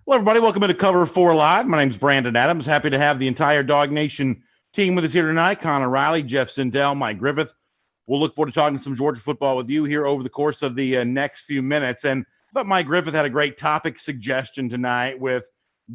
Hello, everybody. Welcome to Cover 4 Live. My name's Brandon Adams. Happy to have the entire DawgNation team with us here tonight. Connor Riley, Jeff Sindell, Mike Griffith. We'll look forward to talking some Georgia football with you here over the course of the next few minutes. And I thought Mike Griffith had a great topic suggestion tonight with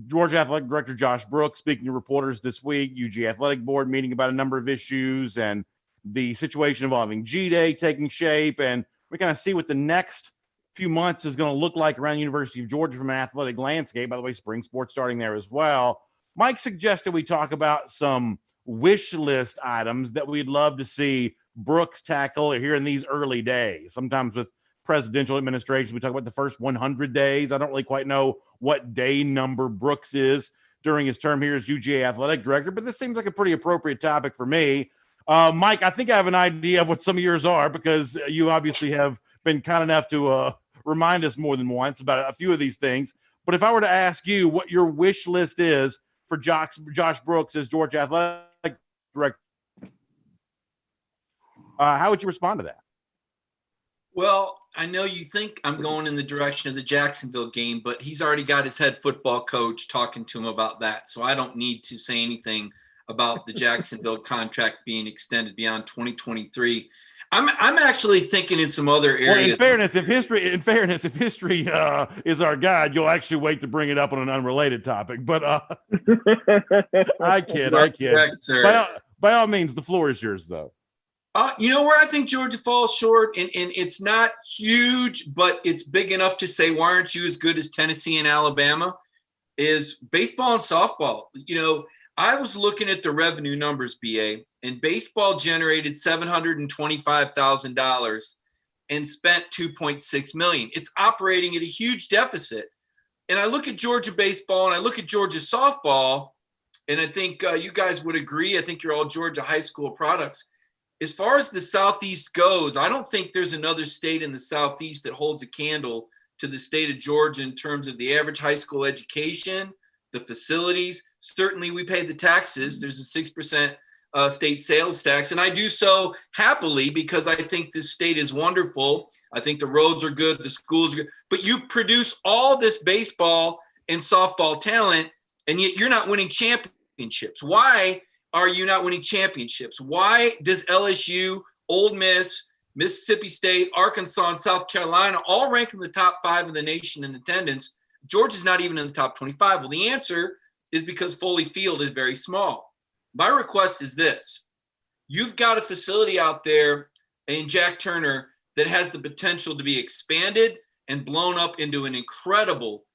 Georgia Athletic Director Josh Brooks speaking to reporters this week, UGA Athletic Board meeting about a number of issues, and the situation involving G-Day taking shape. And we kind of see what the next few months is going to look like around the University of Georgia from an athletic landscape. By the way, spring sports starting there as well. Mike suggested we talk about some wish list items that we'd love to see Brooks tackle here in these early days. Sometimes with presidential administrations, we talk about the first 100 days. I don't really quite know what day number Brooks is during his term here as UGA athletic director, but this seems like a pretty appropriate topic for me. Mike, I think I have an idea of what some of yours are, because you obviously have been kind enough to remind us more than once about a few of these things. But if I were to ask you what your wish list is for Josh Brooks as Georgia athletic director, how would you respond to that? Well, I know you think I'm going in the direction of the Jacksonville game, but he's already got his head football coach talking to him about that. So I don't need to say anything about the Jacksonville contract being extended beyond 2023. I'm actually thinking in some other areas. Well, in fairness, if history is our guide, you'll actually wait to bring it up on an unrelated topic. But I kid. Correct, sir. By all means, the floor is yours, though. You know where I think Georgia falls short, and it's not huge, but it's big enough to say, why aren't you as good as Tennessee and Alabama, is baseball and softball. You know, I was looking at the revenue numbers, BA, and baseball generated $725,000 and spent $2.6 million. It's operating at a huge deficit. And I look at Georgia baseball and I look at Georgia softball, and I think you guys would agree. I think you're all Georgia high school products. As far as the Southeast goes, I don't think there's another state in the Southeast that holds a candle to the state of Georgia in terms of the average high school education, the facilities. Certainly we pay the taxes. There's a 6% state sales tax, and I do so happily because I think this state is wonderful. I think the roads are good, the schools are good, but you produce all this baseball and softball talent, and yet you're not winning championships. Why are you not winning championships? Why does LSU, Ole Miss, Mississippi State, Arkansas, and South Carolina all rank in the top 5 of the nation in attendance? Georgia's not even in the top 25. Well, the answer is because Foley Field is very small. My request is this. You've got a facility out there in Jack Turner that has the potential to be expanded and blown up into an incredible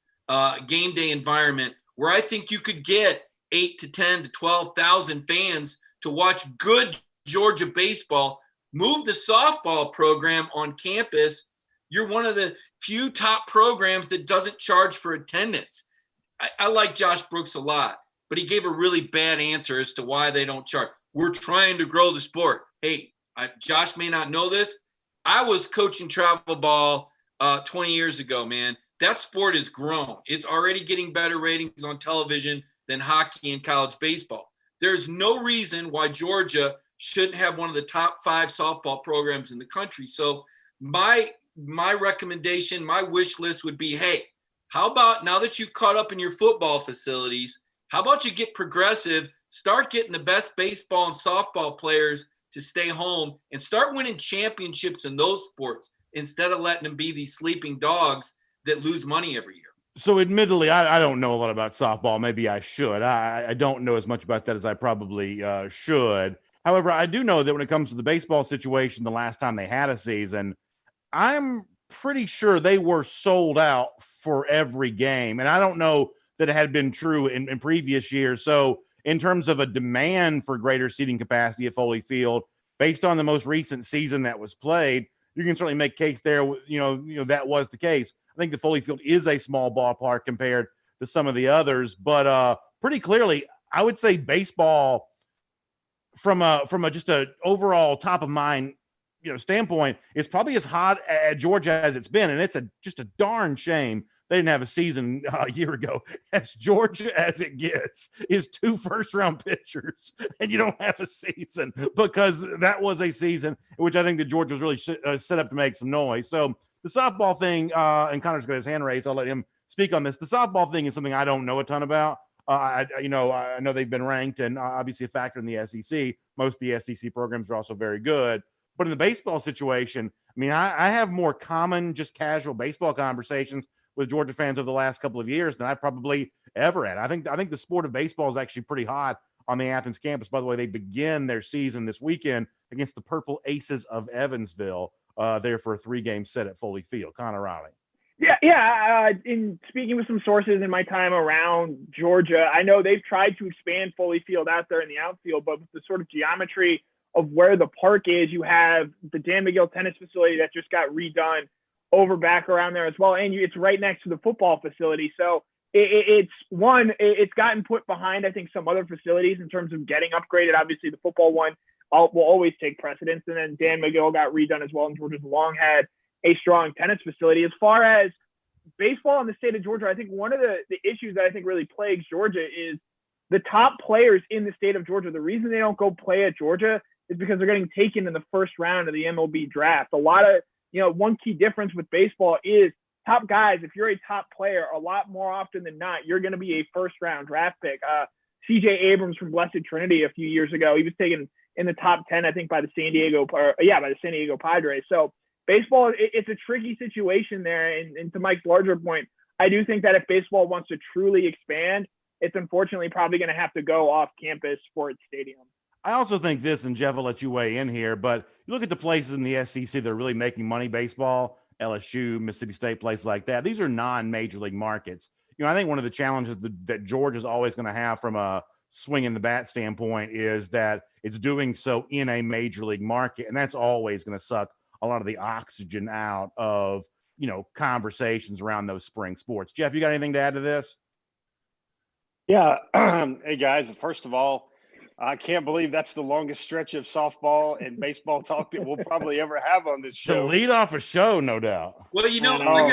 game day environment where I think you could get 8 to 10 to 12,000 fans to watch good Georgia baseball. Move the softball program on campus. You're one of the few top programs that doesn't charge for attendance. I like Josh Brooks a lot, but he gave a really bad answer as to why they don't charge. We're trying to grow the sport. Hey, Josh may not know this. I was coaching travel ball 20 years ago, man. That sport has grown. It's already getting better ratings on television than hockey and college baseball. There's no reason why Georgia shouldn't have one of the top 5 softball programs in the country. So my recommendation, my wish list would be, hey, how about now that you've caught up in your football facilities, how about you get progressive, start getting the best baseball and softball players to stay home and start winning championships in those sports instead of letting them be these sleeping dogs that lose money every year. So admittedly, I don't know a lot about softball. Maybe I should. I don't know as much about that as I probably should. However, I do know that when it comes to the baseball situation, the last time they had a season, I'm pretty sure they were sold out for every game. And I don't know that it had been true in previous years. So in terms of a demand for greater seating capacity at Foley Field, based on the most recent season that was played, you can certainly make case there, that was the case. I think the Foley Field is a small ballpark compared to some of the others, but pretty clearly, I would say baseball from just a overall top of mind, standpoint is probably as hot at Georgia as it's been, and it's just a darn shame they didn't have a season a year ago. As Georgia as it gets is 2 first-round pitchers, and you don't have a season, because that was a season in which I think that Georgia was really set up to make some noise. So the softball thing, and Connor's got his hand raised. I'll let him speak on this. The softball thing is something I don't know a ton about. I know they've been ranked and obviously a factor in the SEC. Most of the SEC programs are also very good. But in the baseball situation, I mean, I have more common, just casual baseball conversations with Georgia fans over the last couple of years than I've probably ever had. I think the sport of baseball is actually pretty hot on the Athens campus. By the way, they begin their season this weekend against the Purple Aces of Evansville, there for a 3-game set at Foley Field. Connor Riley. Yeah. In speaking with some sources in my time around Georgia, I know they've tried to expand Foley Field out there in the outfield, but with the sort of geometry of where the park is, you have the Dan McGill tennis facility that just got redone over back around there as well, and it's right next to the football facility. So it's gotten put behind, I think, some other facilities in terms of getting upgraded. Obviously, the football one will always take precedence, and then Dan McGill got redone as well, and Georgia's long had a strong tennis facility. As far as baseball in the state of Georgia, I think one of the issues that I think really plagues Georgia is the top players in the state of Georgia. The reason they don't go play at Georgia is because they're getting taken in the first round of the MLB draft. One key difference with baseball is top guys, if you're a top player, a lot more often than not, you're going to be a first round draft pick. CJ Abrams from Blessed Trinity a few years ago, he was taken in the top 10, I think, by the San Diego Padres. So baseball, it's a tricky situation there. And to Mike's larger point, I do think that if baseball wants to truly expand, it's unfortunately probably going to have to go off campus for its stadium. I also think this, and Jeff will let you weigh in here, but you look at the places in the SEC that are really making money baseball, LSU, Mississippi State, places like that. These are non-major league markets. I think one of the challenges that Georgia's always going to have from a swing in the bat standpoint is that it's doing so in a major league market, and that's always going to suck a lot of the oxygen out of, conversations around those spring sports. Jeff, you got anything to add to this? Yeah. Hey, guys, first of all, I can't believe that's the longest stretch of softball and baseball talk that we'll probably ever have on this show. To lead off a show, no doubt. Well, I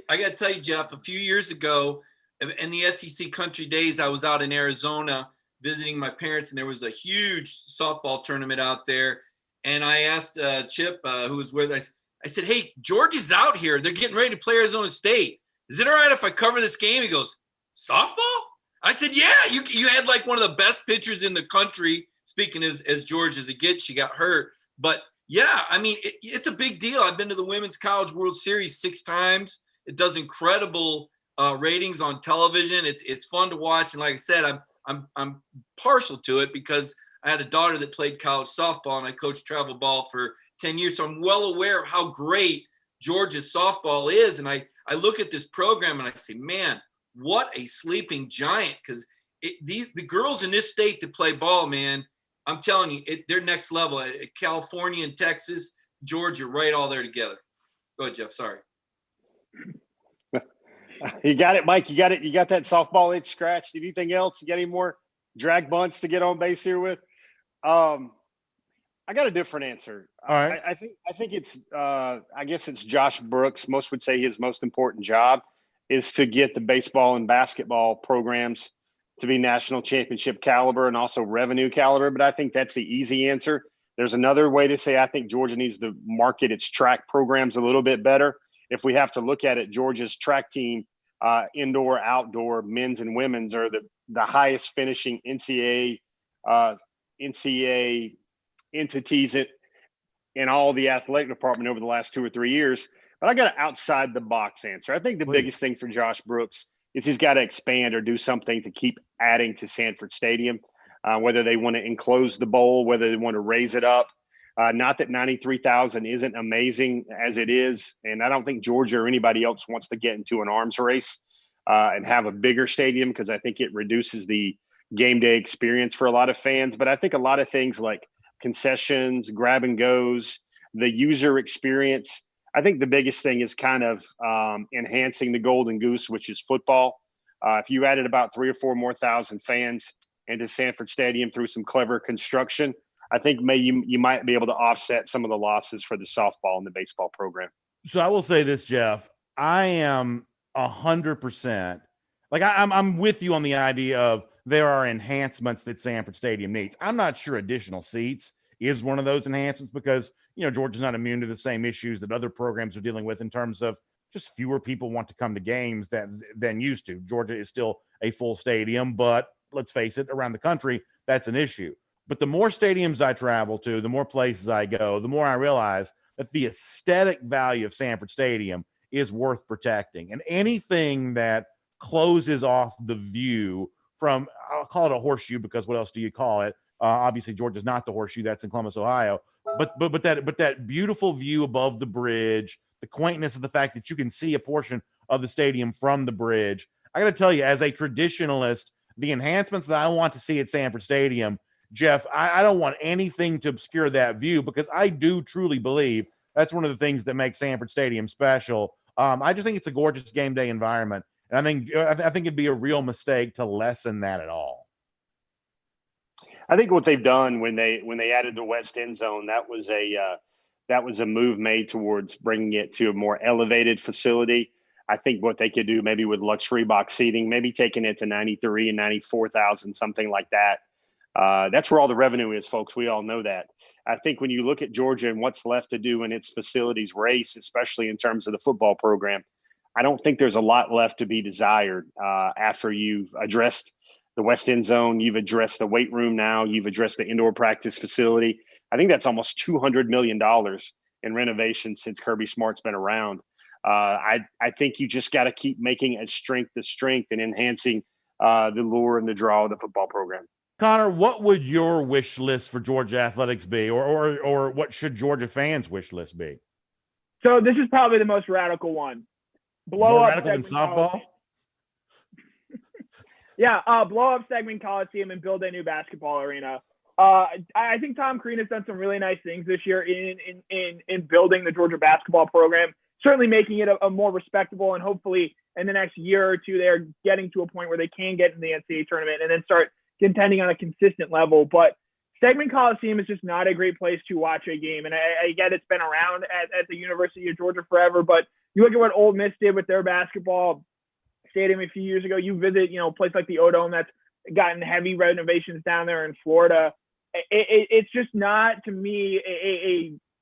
gotta tell you, Jeff, a few years ago in the SEC Country Days, I was out in Arizona visiting my parents, and there was a huge softball tournament out there. And I asked Chip, who was with us, I said, "Hey, Georgia's out here. They're getting ready to play Arizona State. Is it all right if I cover this game?" He goes, "Softball?" I said, "Yeah, you had like one of the best pitchers in the country." Speaking as Georgia as it gets, she got hurt. But yeah, I mean, it's a big deal. I've been to the Women's College World Series 6 times. It does incredible ratings on television. It's fun to watch. And like I said, I'm partial to it because I had a daughter that played college softball and I coached travel ball for 10 years. So I'm well aware of how great Georgia's softball is. And I look at this program and I say, man, what a sleeping giant. Because the girls in this state that play ball, man, I'm telling you, they're next level. California and Texas, Georgia, right all there together. Go ahead, Jeff. Sorry. You got it, Mike. You got it. You got that softball itch scratched. Anything else? You got any more drag bunts to get on base here with? I got a different answer. All right. I think it's I guess it's Josh Brooks. Most would say his most important job is to get the baseball and basketball programs to be national championship caliber and also revenue caliber. But I think that's the easy answer. There's another way to say I think Georgia needs to market its track programs a little bit better. If we have to look at it, Georgia's track team, indoor, outdoor, men's and women's, are the highest finishing NCAA entities in all the athletic department over the last 2 or 3 years. But I got an outside the box answer. I think the biggest thing for Josh Brooks is he's got to expand or do something to keep adding to Sanford Stadium, whether they want to enclose the bowl, whether they want to raise it up. Not that 93,000 isn't amazing as it is. And I don't think Georgia or anybody else wants to get into an arms race and have a bigger stadium because I think it reduces the game day experience for a lot of fans. But I think a lot of things like concessions, grab and goes, the user experience, I think the biggest thing is kind of enhancing the golden goose, which is football. If you added about 3 or 4 more thousand fans into Sanford Stadium through some clever construction, I think you might be able to offset some of the losses for the softball and the baseball program. So I will say this, Jeff. I am 100%. Like I'm with you on the idea of there are enhancements that Sanford Stadium needs. I'm not sure additional seats is one of those enhancements because, Georgia's not immune to the same issues that other programs are dealing with in terms of just fewer people want to come to games than used to. Georgia is still a full stadium, but let's face it, around the country, that's an issue. But the more stadiums I travel to, the more places I go, the more I realize that the aesthetic value of Sanford Stadium is worth protecting. And anything that closes off the view from, I'll call it a horseshoe because what else do you call it? Obviously, Georgia's not the horseshoe. That's in Columbus, Ohio. But that beautiful view above the bridge, the quaintness of the fact that you can see a portion of the stadium from the bridge. I got to tell you, as a traditionalist, the enhancements that I want to see at Sanford Stadium, Jeff, I don't want anything to obscure that view because I do truly believe that's one of the things that makes Sanford Stadium special. I just think it's a gorgeous game day environment, and I think it'd be a real mistake to lessen that at all. I think what they've done when they added the west end zone, that was a move made towards bringing it to a more elevated facility. I think what they could do maybe with luxury box seating, maybe taking it to 93 and 94,000, something like that. That's where all the revenue is, folks. We all know that. I think when you look at Georgia and what's left to do in its facilities race, especially in terms of the football program, I don't think there's a lot left to be desired after you've addressed the west end zone, you've addressed the weight room now, you've addressed the indoor practice facility. I think that's almost $200 million in renovations since Kirby Smart's been around. I think you just got to keep making it strength to strength and enhancing the lure and the draw of the football program. Connor, what would your wish list for Georgia athletics be, or what should Georgia fans' wish list be? So this is probably the most radical one. More radical than softball? Yeah, blow up Segment Coliseum and build a new basketball arena. I think Tom Crean has done some really nice things this year in building the Georgia basketball program, certainly making it a more respectable, and hopefully in the next year or two they're getting to a point where they can get in the NCAA tournament and then start contending on a consistent level. But Segment Coliseum is just not a great place to watch a game. And I get it's been around at the University of Georgia forever, but you look at what Ole Miss did with their basketball stadium a few years ago. You visit, a place like the O-Dome that's gotten heavy renovations down there in Florida. It's just not, to me,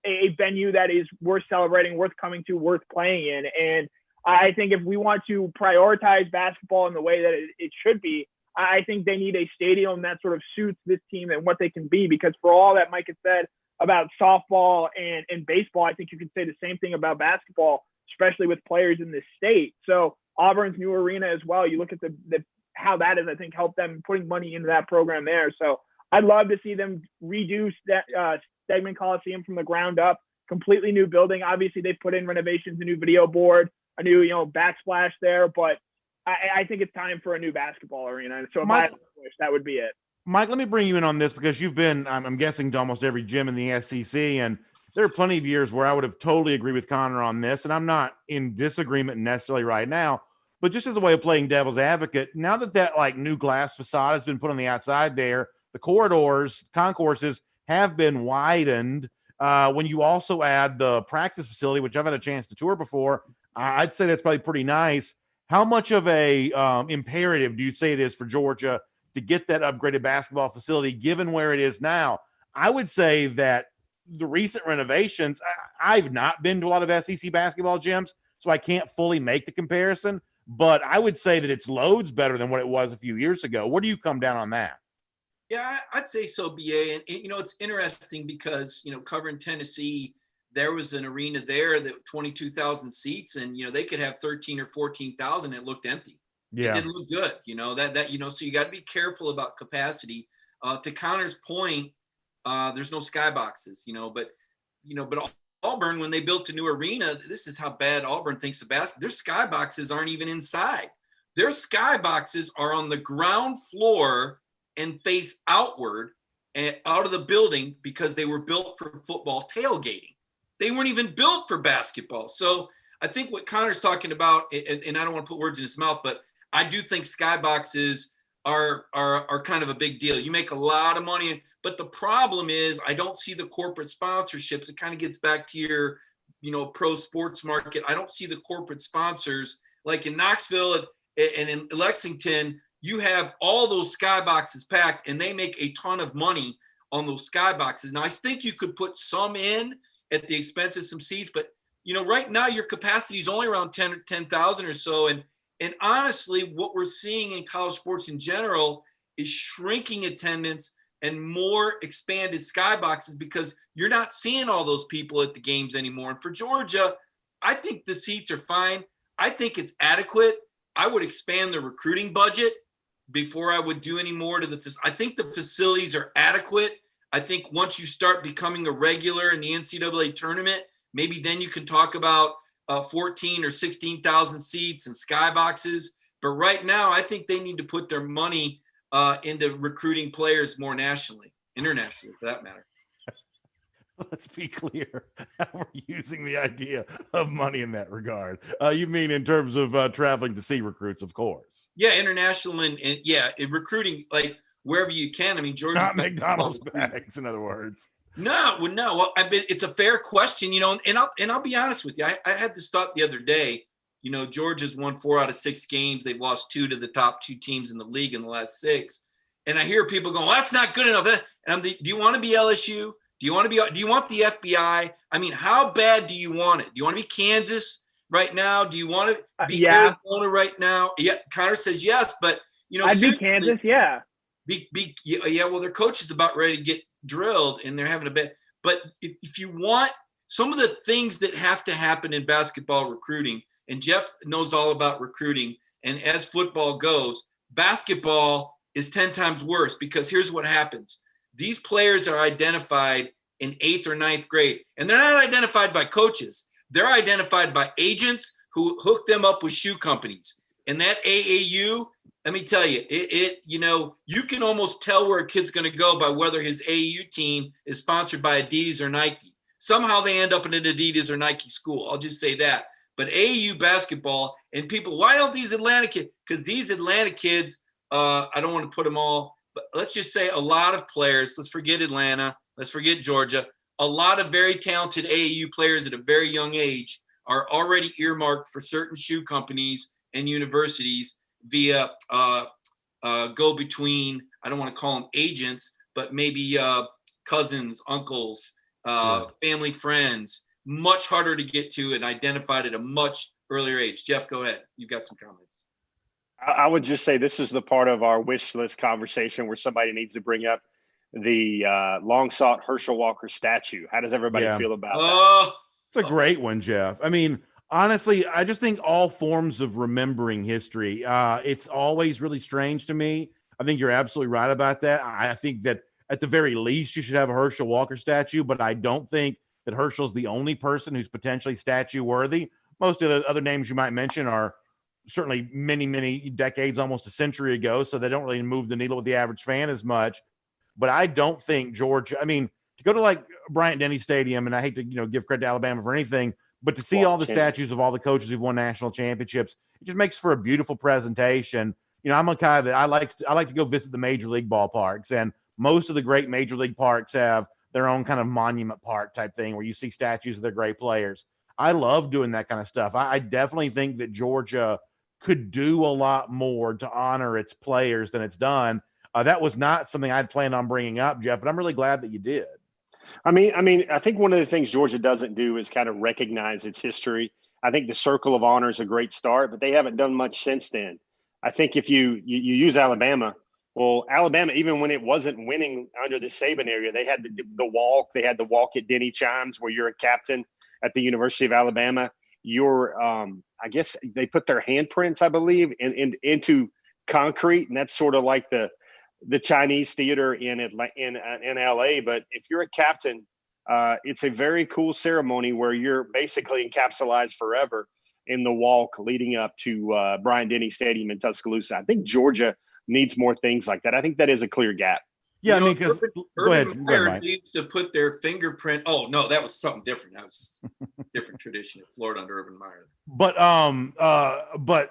a venue that is worth celebrating, worth coming to, worth playing in. And I think if we want to prioritize basketball in the way that it should be, I think they need a stadium that sort of suits this team and what they can be. Because for all that Mike has said about softball and baseball, I think you could say the same thing about basketball, especially with players in this state. So Auburn's new arena as well. You look at the how that has, I think, helped them putting money into that program there. So I'd love to see them reduce that Segment Coliseum from the ground up, completely new building. Obviously, they put in renovations, a new video board, a new backsplash there, but I think it's time for a new basketball arena. So if I had a wish, that would be it. Mike, let me bring you in on this because you've been, I'm guessing, to almost every gym in the SEC, and there are plenty of years where I would have totally agreed with Connor on this, and I'm not in disagreement necessarily right now, but just as a way of playing devil's advocate, now that like new glass facade has been put on the outside there, the corridors, concourses have been widened. When you also add the practice facility, which I've had a chance to tour before, I'd say that's probably pretty nice. How much of a imperative do you say it is for Georgia to get that upgraded basketball facility, given where it is now? I would say that the recent renovations, I've not been to a lot of SEC basketball gyms, so I can't fully make the comparison, but I would say that it's loads better than what it was a few years ago. Where do you come down on that? Yeah, I'd say so, BA. And, it's interesting because, covering Tennessee, there was an arena there that 22,000 seats, and, they could have 13 or 14,000. It looked empty. Yeah. It didn't look good, so you got to be careful about capacity. To Connor's point, there's no skyboxes, but Auburn, when they built a new arena, this is how bad Auburn thinks of basketball. Their skyboxes aren't even inside. Their skyboxes are on the ground floor and face outward and out of the building because they were built for football tailgating. They weren't even built for basketball. So I think what Connor's talking about, and I don't want to put words in his mouth, but I do think skyboxes are kind of a big deal. You make a lot of money, but the problem is I don't see the corporate sponsorships. It kind of gets back to your, pro sports market. I don't see the corporate sponsors like in Knoxville and in Lexington. You have all those skyboxes packed, and they make a ton of money on those skyboxes. Now, I think you could put some in at the expense of some seats, but right now your capacity is only around 10,000 or so. And honestly, what we're seeing in college sports in general is shrinking attendance and more expanded skyboxes because you're not seeing all those people at the games anymore. And for Georgia, I think the seats are fine. I think it's adequate. I would expand the recruiting budget before I would do any more to I think the facilities are adequate. I think once you start becoming a regular in the NCAA tournament, maybe then you can talk about 14 or 16,000 seats and skyboxes. But right now, I think they need to put their money into recruiting players more internationally, for that matter. Let's be clear how we're using the idea of money in that regard. You mean in terms of traveling to see recruits, of course. Yeah, international and in recruiting, like wherever you can. I mean, Georgia. Not McDonald's bags, in other words. No. Well, it's a fair question, and I'll be honest with you. I had this thought the other day. Georgia's won 4 out of 6 games. They've lost 2 to the top 2 teams in the league in the last 6. And I hear people going, well, that's not good enough. And do you want to be LSU? Do you want the FBI? I mean, how bad do you want it? Do you want to be Kansas right now? Do you want to be Arizona right now? Yeah. Connor says yes, but I'd be Kansas. Yeah. Well, their coach is about ready to get drilled and they're having a bet. But if you want some of the things that have to happen in basketball recruiting, and Jeff knows all about recruiting, and as football goes, basketball is 10 times worse because here's what happens. These players are identified in 8th or 9th grade, and they're not identified by coaches. They're identified by agents who hook them up with shoe companies. And that AAU, let me tell you, you can almost tell where a kid's going to go by whether his AAU team is sponsored by Adidas or Nike. Somehow they end up in an Adidas or Nike school. I'll just say that. But AAU basketball, and people, why don't these Atlanta kids? Because these Atlanta kids, I don't want to put them all, but let's just say a lot of players, let's forget Atlanta, let's forget Georgia, a lot of very talented AAU players at a very young age are already earmarked for certain shoe companies and universities via go-between, I don't want to call them agents, but maybe cousins, uncles, family friends, much harder to get to and identified at a much earlier age. Jeff, go ahead. You've got some comments. I would just say this is the part of our wish list conversation where somebody needs to bring up the long-sought Herschel Walker statue. How does everybody feel about that? It's a great one, Jeff. I mean, honestly, I just think all forms of remembering history, it's always really strange to me. I think you're absolutely right about that. I think that at the very least, you should have a Herschel Walker statue, but I don't think that Herschel's the only person who's potentially statue worthy. Most of the other names you might mention are certainly many, many decades, almost a century ago, so they don't really move the needle with the average fan as much. But I don't think Georgia, I mean, to go to like Bryant-Denny Stadium, and I hate to, give credit to Alabama for anything, but to see all the statues of all the coaches who've won national championships, it just makes for a beautiful presentation. I'm a guy that I like to go visit the major league ballparks, and most of the great major league parks have their own kind of monument park type thing where you see statues of their great players. I love doing that kind of stuff. I definitely think that Georgia could do a lot more to honor its players than it's done. That was not something I'd planned on bringing up, Jeff, but I'm really glad that you did. I mean, I think one of the things Georgia doesn't do is kind of recognize its history. I think the Circle of Honor is a great start, but they haven't done much since then. I think if you use Alabama, well, Alabama, even when it wasn't winning under the Saban area, they had the walk. They had the walk at Denny Chimes where you're a captain at the University of Alabama. You're, I guess they put their handprints, I believe, into concrete, and that's sort of like the Chinese theater in LA. But if you're a captain, it's a very cool ceremony where you're basically encapsulated forever in the walk leading up to Bryant-Denny Stadium in Tuscaloosa. I think Georgia needs more things like that. I think that is a clear gap. Yeah, I mean, because Urban Meyer needs to put their fingerprint. Oh no, that was something different. That was a different tradition in Florida under Urban Meyer. But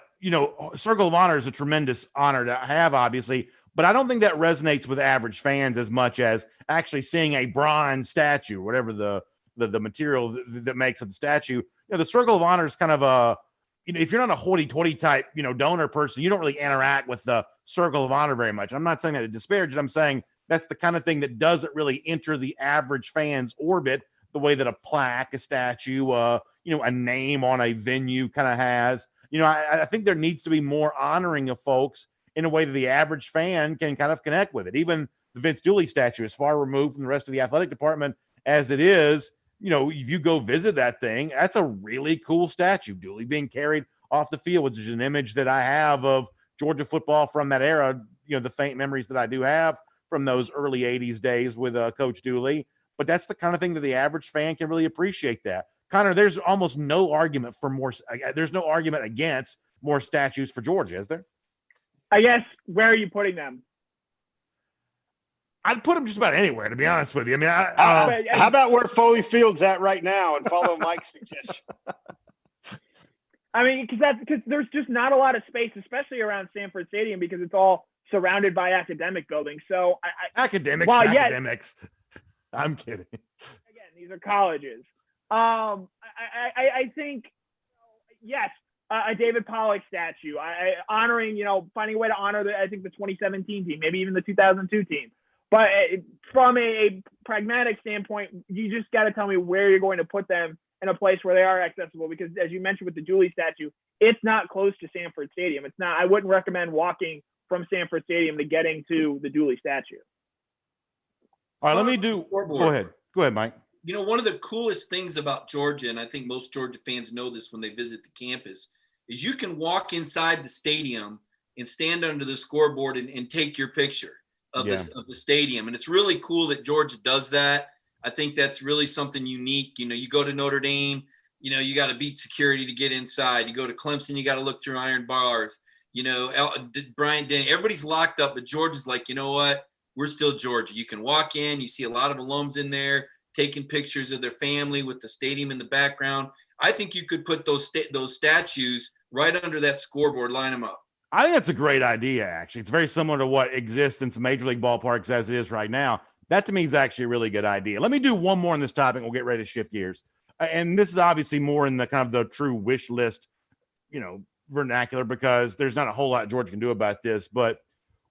Circle of Honor is a tremendous honor to have, obviously. But I don't think that resonates with average fans as much as actually seeing a bronze statue, whatever the material that makes up the statue. The Circle of Honor is kind of a, if you're not a hoity-toity type, donor person, you don't really interact with the Circle of Honor very much. I'm not saying that to disparage it. I'm saying that's the kind of thing that doesn't really enter the average fan's orbit the way that a plaque, a statue, a name on a venue kind of has. I think there needs to be more honoring of folks in a way that the average fan can kind of connect with it. Even the Vince Dooley statue is far removed from the rest of the athletic department as it is. If you go visit that thing, that's a really cool statue. Dooley being carried off the field, which is an image that I have of Georgia football from that era, the faint memories that I do have from those early 80s days with Coach Dooley. But that's the kind of thing that the average fan can really appreciate that. Connor, there's almost no argument for more. There's no argument against more statues for Georgia, is there? I guess, where are you putting them? I'd put them just about anywhere, to be honest with you. I mean, how about where Foley Field's at right now and follow Mike's suggestion? I mean, because there's just not a lot of space, especially around Sanford Stadium, because it's all surrounded by academic buildings. So academics. I'm kidding. Again, these are colleges. I think, yes, a David Pollock statue, honoring, finding a way to honor the 2017 team, maybe even the 2002 team. But from a pragmatic standpoint, you just got to tell me where you're going to put them in a place where they are accessible. Because as you mentioned with the Dooley statue, it's not close to Sanford Stadium. It's not. I wouldn't recommend walking from Sanford Stadium to getting to the Dooley statue. All right, go ahead, Mike. One of the coolest things about Georgia, and I think most Georgia fans know this when they visit the campus, is you can walk inside the stadium and stand under the scoreboard and take your picture of the stadium. And it's really cool that Georgia does that. I think that's really something unique. You go to Notre Dame, you got to beat security to get inside. You go to Clemson, you got to look through iron bars. Bryant Denny, everybody's locked up, but Georgia's like, you know what? We're still Georgia. You can walk in, you see a lot of alums in there taking pictures of their family with the stadium in the background. I think you could put those statues right under that scoreboard, line them up. I think that's a great idea, actually. It's very similar to what exists in some major league ballparks as it is right now. That, to me, is actually a really good idea. Let me do one more on this topic. We'll get ready to shift gears. And this is obviously more in the kind of the true wish list, vernacular, because there's not a whole lot Georgia can do about this. But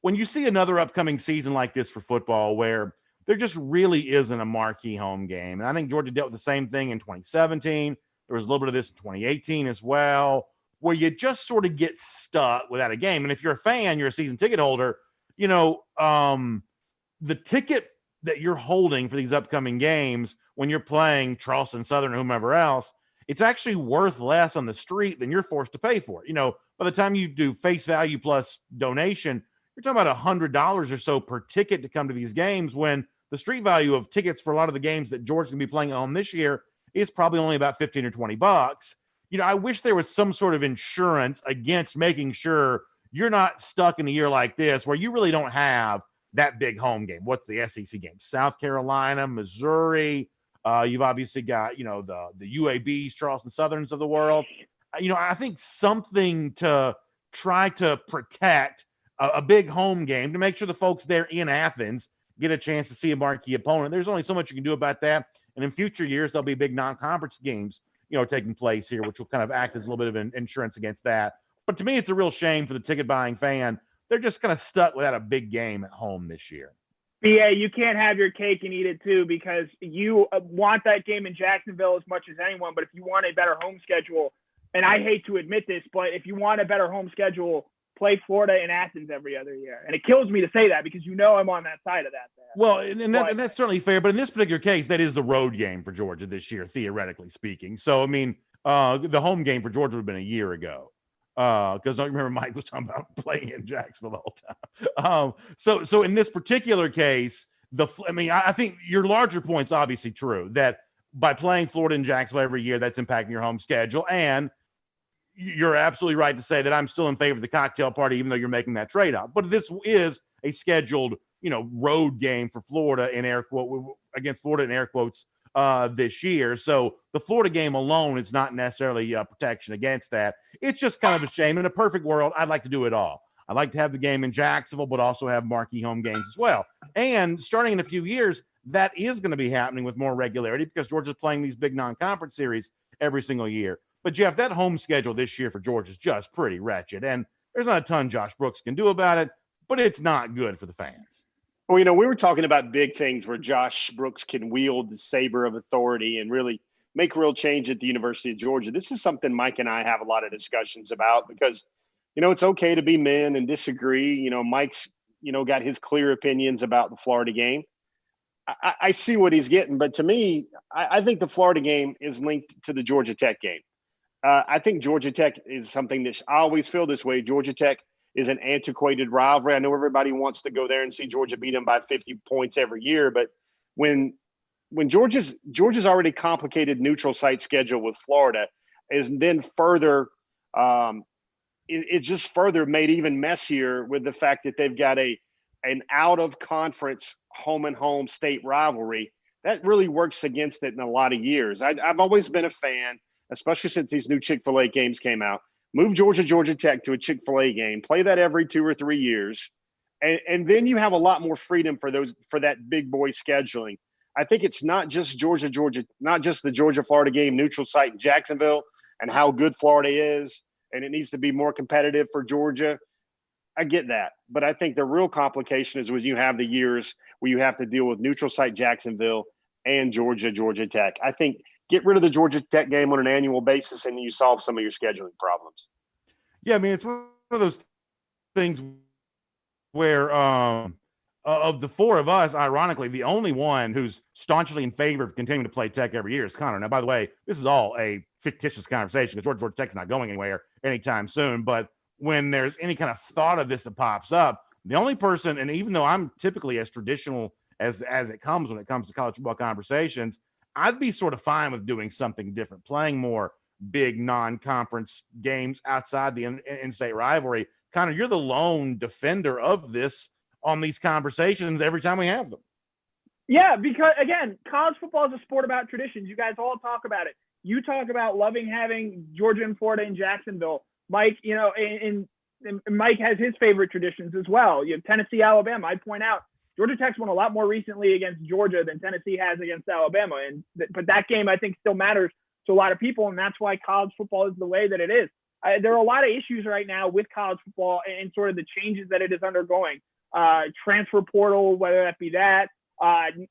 when you see another upcoming season like this for football where there just really isn't a marquee home game, and I think Georgia dealt with the same thing in 2017. There was a little bit of this in 2018 as well, where you just sort of get stuck without a game. And if you're a fan, you're a season ticket holder, the ticket that you're holding for these upcoming games when you're playing Charleston Southern or whomever else, it's actually worth less on the street than you're forced to pay for it. By the time you do face value plus donation, you're talking about $100 or so per ticket to come to these games, when the street value of tickets for a lot of the games that Georgia's going to be playing on this year is probably only about $15 or $20. I wish there was some sort of insurance against making sure you're not stuck in a year like this where you really don't have that big home game. What's the SEC game? South Carolina, Missouri. You've obviously got, the UABs, Charleston Southerns of the world. I think something to try to protect a big home game to make sure the folks there in Athens get a chance to see a marquee opponent. There's only so much you can do about that. And in future years, there'll be big non-conference games, taking place here, which will kind of act as a little bit of an insurance against that. But to me, it's a real shame for the ticket buying fan. They're just kind of stuck without a big game at home this year. Yeah, you can't have your cake and eat it too, because you want that game in Jacksonville as much as anyone. But if you want a better home schedule, and I hate to admit this, but if you want a better home schedule, play Florida and Athens every other year. And it kills me to say that, because I'm on that side of that. Well, and that's certainly fair. But in this particular case, that is the road game for Georgia this year, theoretically speaking. So, I mean, the home game for Georgia would have been a year ago. Because I remember Mike was talking about playing in Jacksonville the whole time. So in this particular case, I think your larger point's obviously true, that by playing Florida and Jacksonville every year, that's impacting your home schedule. And you're absolutely right to say that I'm still in favor of the cocktail party, even though you're making that trade-off. But this is a scheduled, road game for Florida against Florida in air quotes this year. So the Florida game alone is not necessarily protection against that. It's just kind of a shame. In a perfect world, I'd like to do it all. I'd like to have the game in Jacksonville, but also have marquee home games as well. And starting in a few years, that is going to be happening with more regularity, because Georgia's playing these big non-conference series every single year. But Jeff, that home schedule this year for Georgia is just pretty wretched. And there's not a ton Josh Brooks can do about it, but it's not good for the fans. Well, we were talking about big things where Josh Brooks can wield the saber of authority and really make real change at the University of Georgia. This is something Mike and I have a lot of discussions about because, it's okay to be men and disagree. Mike's, got his clear opinions about the Florida game. I see what he's getting, but to me, I think the Florida game is linked to the Georgia Tech game. I think Georgia Tech is something that I always feel this way. Georgia Tech is an antiquated rivalry. I know everybody wants to go there and see Georgia beat them by 50 points every year, but when Georgia's already complicated neutral site schedule with Florida is then further it's just further made even messier with the fact that they've got an out of conference home and home state rivalry that really works against it in a lot of years. I've always been a fan, especially since these new Chick-fil-A games came out. Move Georgia Tech to a Chick-fil-A game, play that every 2 or 3 years. And then you have a lot more freedom for that big boy scheduling. I think it's not just not just the Georgia-Florida game neutral site in Jacksonville and how good Florida is, and it needs to be more competitive for Georgia. I get that. But I think the real complication is when you have the years where you have to deal with neutral site Jacksonville and Georgia Tech. I think get rid of the Georgia Tech game on an annual basis and you solve some of your scheduling problems. Yeah, I mean, it's one of those things where of the four of us, ironically, the only one who's staunchly in favor of continuing to play Tech every year is Connor. Now, by the way, this is all a fictitious conversation because Georgia Tech's not going anywhere anytime soon. But when there's any kind of thought of this that pops up, the only person, and even though I'm typically as traditional as it comes when it comes to college football conversations, I'd be sort of fine with doing something different, playing more big non-conference games outside the in-state rivalry. Connor, you're the lone defender of this on these conversations every time we have them. Yeah, because, again, college football is a sport about traditions. You guys all talk about it. You talk about loving having Georgia and Florida in Jacksonville. Mike, and Mike has his favorite traditions as well. You have Tennessee, Alabama. I'd point out Georgia Tech's won a lot more recently against Georgia than Tennessee has against Alabama. But that game, I think, still matters to a lot of people, and that's why college football is the way that it is. There are a lot of issues right now with college football and sort of the changes that it is undergoing. Transfer portal, whether that be that,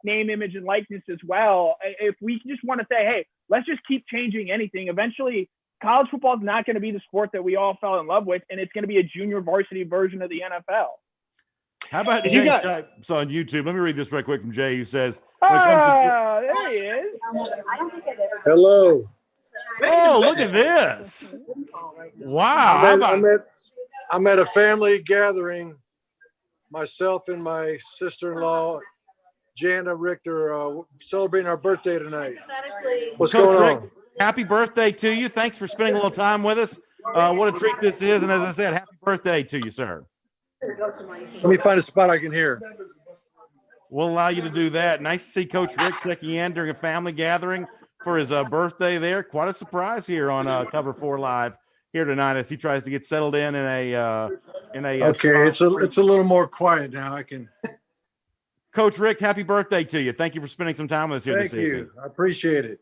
name, image, and likeness as well. If we just want to say, hey, let's just keep changing anything, eventually college football is not going to be the sport that we all fell in love with, and it's going to be a junior varsity version of the NFL. How about Jay Skypes on YouTube? Let me read this right quick from Jay, who says, there he is. Hello. Oh, look at this. Wow. I'm at a family gathering. Myself and my sister-in-law, Jana Richter, celebrating our birthday tonight. What's going on? Happy birthday to you. Thanks for spending a little time with us. What a treat this is. And as I said, happy birthday to you, sir. Let me find a spot I can hear. We'll allow you to do that. Nice to see Coach Rick checking in during a family gathering for his birthday there. Quite a surprise here on Cover 4 Live here tonight as he tries to get settled in a okay, it's a little more quiet now. I can. Coach Rick, happy birthday to you. Thank you for spending some time with us here this evening. Thank you. I appreciate it.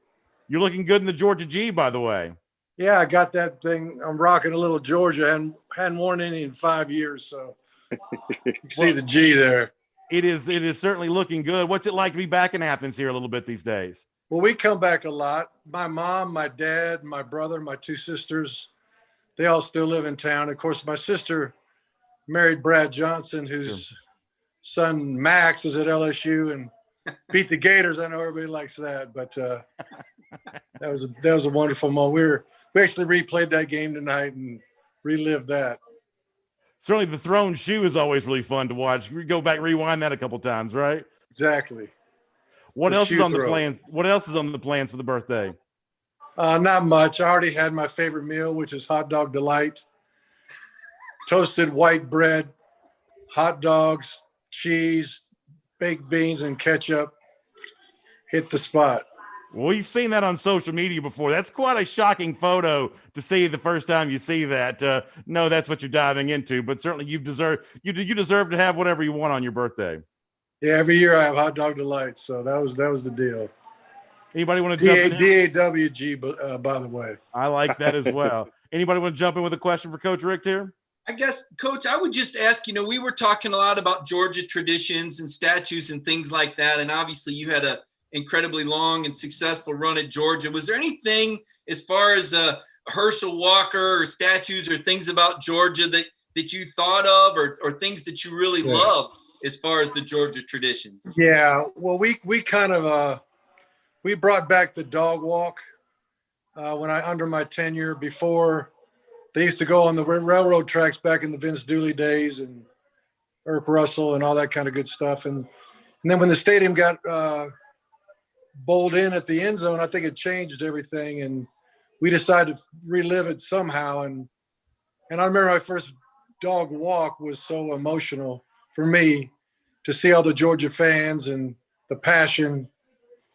You're looking good in the Georgia G, by the way. Yeah, I got that thing. I'm rocking a little Georgia. Hadn't worn any in 5 years, so you can see the G there. It is certainly looking good. What's it like to be back in Athens here a little bit these days? Well, we come back a lot. My mom, my dad, my brother, my 2 sisters, they all still live in town. Of course, my sister married Brad Johnson, whose son Max is at LSU and beat the Gators. I know everybody likes that, but that was a wonderful moment. We actually replayed that game tonight and relived that. Certainly the thrown shoe is always really fun to watch. We go back and rewind that a couple times, right? Exactly. What else is on the plans? What else is on the plans for the birthday? Not much. I already had my favorite meal, which is hot dog delight. Toasted white bread, hot dogs, cheese, baked beans, and ketchup. Hit the spot. Well, you've seen that on social media before. That's quite a shocking photo to see the first time you see that. No, that's what you're diving into, but certainly you deserve to have whatever you want on your birthday. Yeah, every year I have hot dog delights, so that was the deal. Anybody want to jump in? DAWG, by the way. I like that as well. Anybody want to jump in with a question for Coach Rick here? I guess, Coach, I would just ask, we were talking a lot about Georgia traditions and statues and things like that, and obviously you had a incredibly long and successful run at Georgia. Was there anything as far as Herschel Walker or statues or things about Georgia that you thought of or things that you really loved as far as the Georgia traditions? Yeah, well, we kind of we brought back the dog walk under my tenure. Before, they used to go on the railroad tracks back in the Vince Dooley days and Herb Russell and all that kind of good stuff. And then when the stadium got bowled in at the end zone, I think it changed everything, and we decided to relive it somehow. And I remember my first dog walk was so emotional for me to see all the Georgia fans and the passion.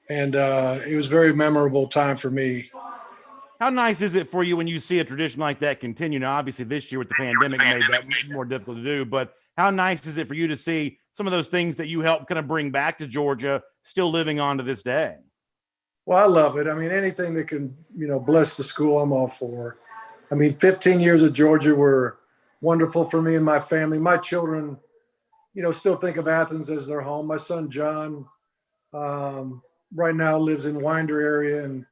And it was a very memorable time for me. How nice is it for you when you see a tradition like that continue? Now, obviously, this year with the pandemic made that more difficult to do, but how nice is it for you to see some of those things that you helped kind of bring back to Georgia still living on to this day? Well, I love it. I mean, anything that can, bless the school, I'm all for. I mean, 15 years at Georgia were wonderful for me and my family. My children, still think of Athens as their home. My son, John, right now lives in Winder area, and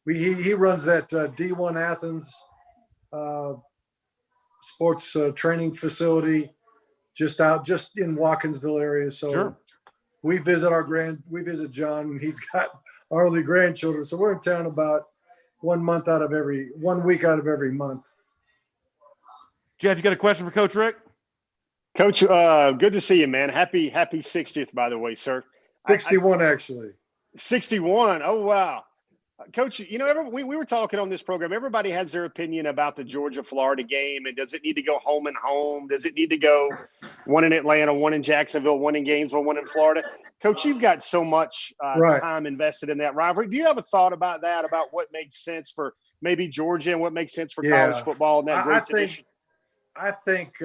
he runs that D1 Athens sports training facility just in Watkinsville area. So sure. we visit John, and he's got our early grandchildren. So we're in town about 1 week out of every month. Jeff, you got a question for Coach Rick? Coach, good to see you, man. Happy 60th, by the way, sir. 61, actually. 61. Oh, wow. Coach, we were talking on this program. Everybody has their opinion about the Georgia-Florida game, and does it need to go home and home? Does it need to go one in Atlanta, one in Jacksonville, one in Gainesville, one in Florida? Coach, you've got so much time invested in that rivalry. Do you have a thought about that, about what makes sense for maybe Georgia and what makes sense for college football and that great tradition? I think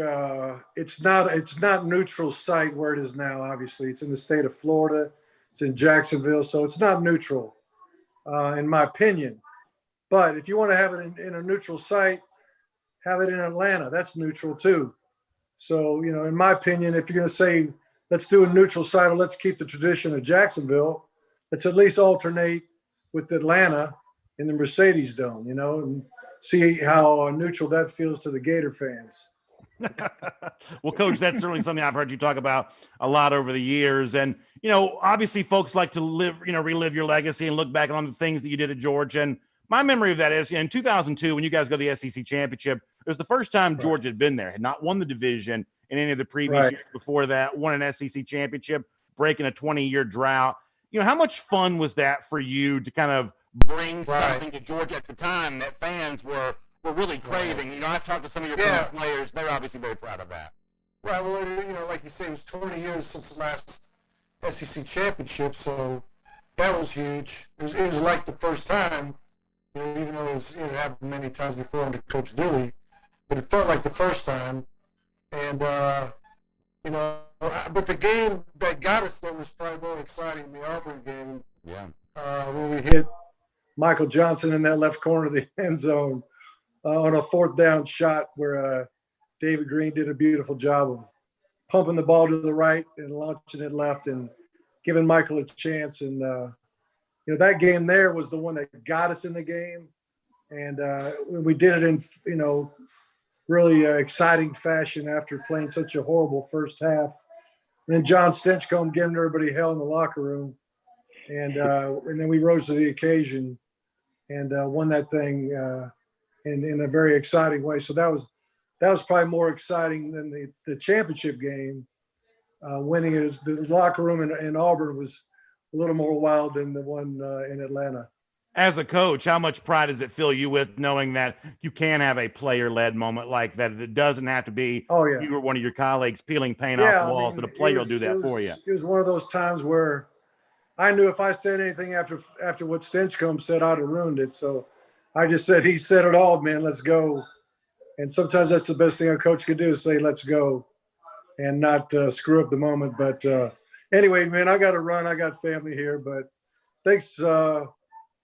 it's not neutral site where it is now. Obviously, it's in the state of Florida. It's in Jacksonville, so it's not neutral, in my opinion. But if you want to have it in a neutral site, have it in Atlanta. That's neutral too. So, in my opinion, if you're going to say let's do a neutral site or let's keep the tradition of Jacksonville, let's at least alternate with Atlanta in the Mercedes Dome, and see how neutral that feels to the Gator fans. Well, Coach, that's certainly something I've heard you talk about a lot over the years. And, obviously folks like to relive your legacy and look back on the things that you did at Georgia. And my memory of that is in 2002, when you guys go to the SEC championship, it was the first time Georgia had been there, had not won the division in any of the previous years before that, won an SEC championship, breaking a 20-year drought. How much fun was that for you to kind of bring something to Georgia at the time that fans were really craving? I've talked to some of your current players. They're obviously very proud of that. Right. Well, like you say, it was 20 years since the last SEC championship, so that was huge. It was like the first time, even though it happened many times before under Coach Dooley, but it felt like the first time. And, but the game that got us there was probably more exciting, the Auburn game. Yeah. When we hit Michael Johnson in that left corner of the end zone on a fourth down shot where David Green did a beautiful job of pumping the ball to the right and launching it left and giving Michael a chance. And, that game there was the one that got us in the game. And we did it in, really exciting fashion after playing such a horrible first half. And then John Stinchcomb giving everybody hell in the locker room. And then we rose to the occasion and won that thing in a very exciting way. So that was probably more exciting than the championship game. Winning it, the locker room in Auburn was a little more wild than the one in Atlanta. As a coach, how much pride does it fill you with knowing that you can have a player-led moment like that? It doesn't have to be you or one of your colleagues peeling paint off the walls, that a player will do that for you. It was one of those times where I knew if I said anything after what Stinchcomb said, I'd have ruined it. So I just said, he said it all, man, let's go. And sometimes that's the best thing a coach can do is say, let's go, and not screw up the moment. But anyway, man, I got to run. I got family here. But thanks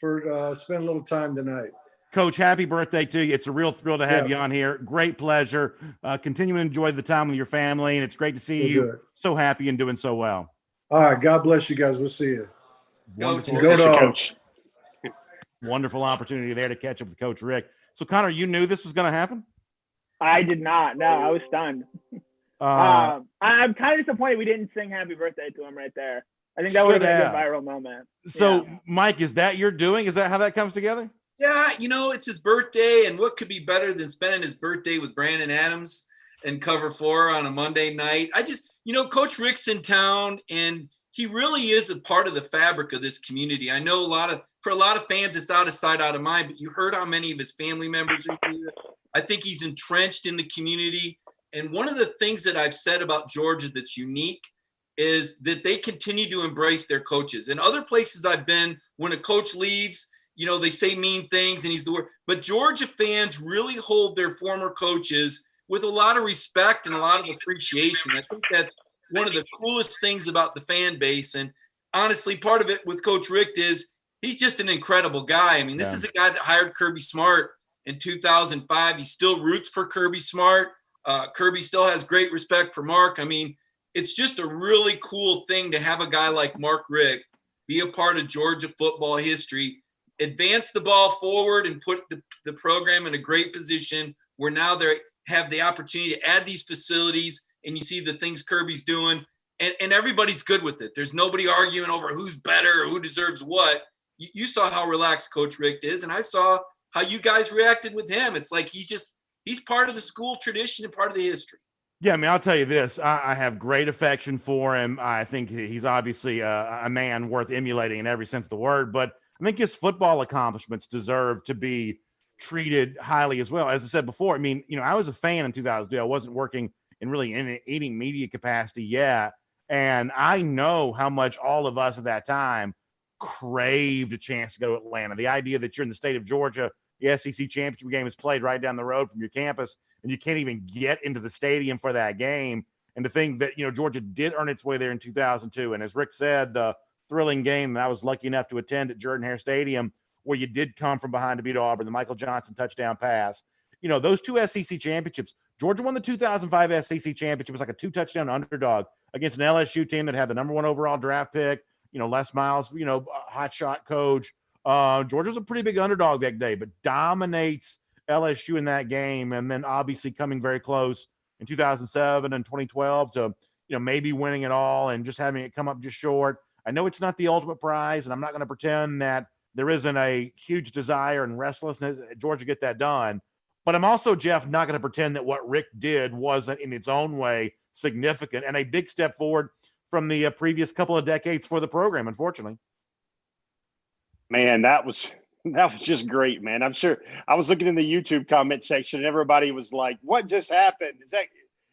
for spending a little time tonight. Coach, happy birthday to you. It's a real thrill to have you on here. Great pleasure. Continue to enjoy the time with your family, and it's great to see you so happy and doing so well. All right. God bless you guys. We'll see you. Wonderful, Go That's the Dogs. coach. wonderful opportunity there to catch up with Coach Rick. So, Connor, you knew this was going to happen? I did not. No, I was stunned. I'm kind of disappointed we didn't sing happy birthday to him right there. I think that would have been a good viral moment. So, Mike, is that your doing? Is that how that comes together? Yeah, it's his birthday, and what could be better than spending his birthday with Brandon Adams and Cover 4 on a Monday night? I just, Coach Rick's in town, and he really is a part of the fabric of this community. I know for a lot of fans, it's out of sight, out of mind, but you heard how many of his family members are here. I think he's entrenched in the community. And one of the things that I've said about Georgia that's unique is that they continue to embrace their coaches. In other places I've been, when a coach leaves, they say mean things and he's the worst. But Georgia fans really hold their former coaches with a lot of respect and a lot of appreciation. I think that's one of the coolest things about the fan base. And honestly, part of it with Coach Rick is he's just an incredible guy. I mean, this is a guy that hired Kirby Smart in 2005. He still roots for Kirby Smart. Kirby still has great respect for Mark. I mean, it's just a really cool thing to have a guy like Mark Rick be a part of Georgia football history, advance the ball forward and put the program in a great position where now they have the opportunity to add these facilities, and you see the things Kirby's doing, and everybody's good with it. There's nobody arguing over who's better or who deserves what. You saw how relaxed Coach Rick is, and I saw how you guys reacted with him. It's like he's part of the school tradition and part of the history. Yeah, I mean, I'll tell you this. I have great affection for him. I think he's obviously a man worth emulating in every sense of the word, but I think his football accomplishments deserve to be treated highly as well. As I said before, I mean, I was a fan in 2002. I wasn't working in any media capacity yet, and I know how much all of us at that time craved a chance to go to Atlanta. The idea that you're in the state of Georgia, the SEC championship game is played right down the road from your campus, and you can't even get into the stadium for that game. And to think that, Georgia did earn its way there in 2002. And as Rick said, the thrilling game that I was lucky enough to attend at Jordan-Hare Stadium, where you did come from behind to beat Auburn, the Michael Johnson touchdown pass. Those two SEC championships, Georgia won the 2005 SEC championship. It was like a 2-touchdown underdog against an LSU team that had the number 1 overall draft pick. Les Miles, hot shot coach. Georgia's a pretty big underdog that day, but dominates LSU in that game. And then obviously coming very close in 2007 and 2012 to, maybe winning it all and just having it come up just short. I know it's not the ultimate prize, and I'm not going to pretend that there isn't a huge desire and restlessness at Georgia get that done. But I'm also, Jeff, not going to pretend that what Rick did wasn't in its own way significant and a big step forward from the previous couple of decades for the program, unfortunately. Man, that was just great, man. I'm sure I was looking in the YouTube comment section and everybody was like, what just happened?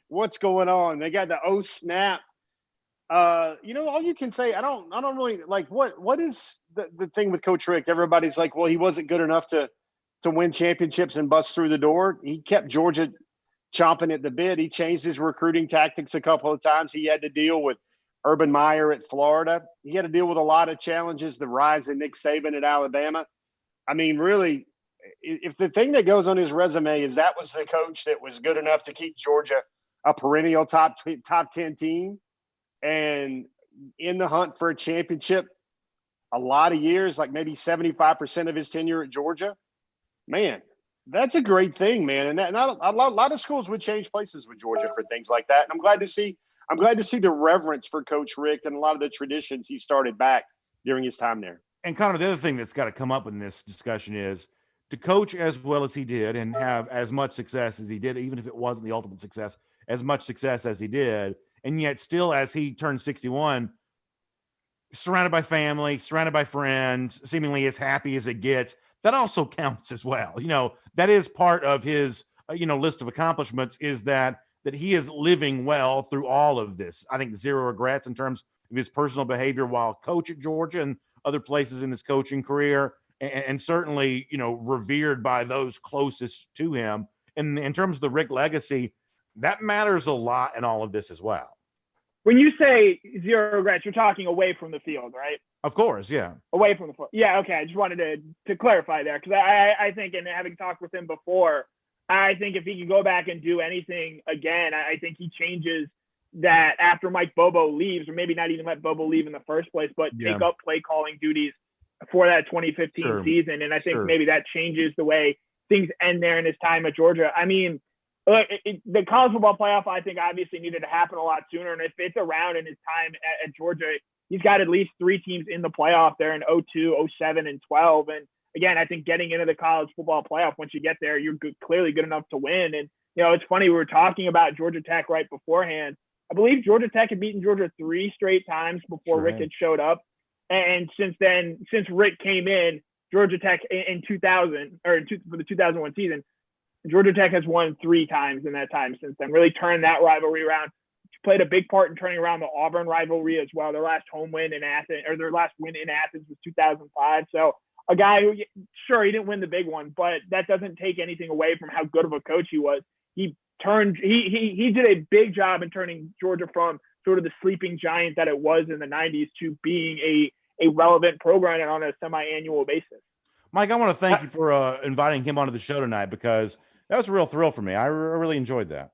What's going on? They got the snap. All you can say, I don't really like what is the thing with Coach Rick? Everybody's like, well, he wasn't good enough to win championships and bust through the door. He kept Georgia chomping at the bit. He changed his recruiting tactics a couple of times. He had to deal with Urban Meyer at Florida. He had to deal with a lot of challenges, the rise of Nick Saban at Alabama. I mean, really, if the thing that goes on his resume is that was the coach that was good enough to keep Georgia a perennial top 10 team and in the hunt for a championship a lot of years, like maybe 75% of his tenure at Georgia, man, that's a great thing, man. And a lot of schools would change places with Georgia for things like that. And I'm glad to see the reverence for Coach Rick and a lot of the traditions he started back during his time there. And Connor, the other thing that's got to come up in this discussion is to coach as well as he did and have as much success as he did, even if it wasn't the ultimate success, as much success as he did. And yet still, as he turned 61, surrounded by family, surrounded by friends, seemingly as happy as it gets, that also counts as well. That is part of his, list of accomplishments is that he is living well through all of this. I think 0 regrets in terms of his personal behavior while coach at Georgia and other places in his coaching career, and certainly, revered by those closest to him. And in terms of the Rick legacy, that matters a lot in all of this as well. When you say 0 regrets, you're talking away from the field, right? Of course, yeah. Away from the field. Yeah, okay. I just wanted to clarify there because I think, and having talked with him before, I think if he could go back and do anything again, I think he changes that after Mike Bobo leaves, or maybe not even let Bobo leave in the first place, but take up play calling duties for that 2015 season. And I think maybe that changes the way things end there in his time at Georgia. I mean, the college football playoff, I think, obviously needed to happen a lot sooner. And if it's around in his time at Georgia, he's got at least 3 teams in the playoff there in 02, 07, and 12. And again, I think getting into the college football playoff, once you get there, you're clearly good enough to win. And, it's funny, we were talking about Georgia Tech right beforehand. I believe Georgia Tech had beaten Georgia 3 straight times before Rick had showed up. And since then, since Rick came in, Georgia Tech in 2000 for the 2001 season, Georgia Tech has won 3 times in that time since then, really turned that rivalry around. Played a big part in turning around the Auburn rivalry as well. Their last win in Athens was 2005. So a guy who, sure, he didn't win the big one, but that doesn't take anything away from how good of a coach he was. He did a big job in turning Georgia from sort of the sleeping giant that it was in the 90s to being a relevant program on a semi-annual basis. Mike, I want to thank you for inviting him onto the show tonight, because that was a real thrill for me. I really enjoyed that.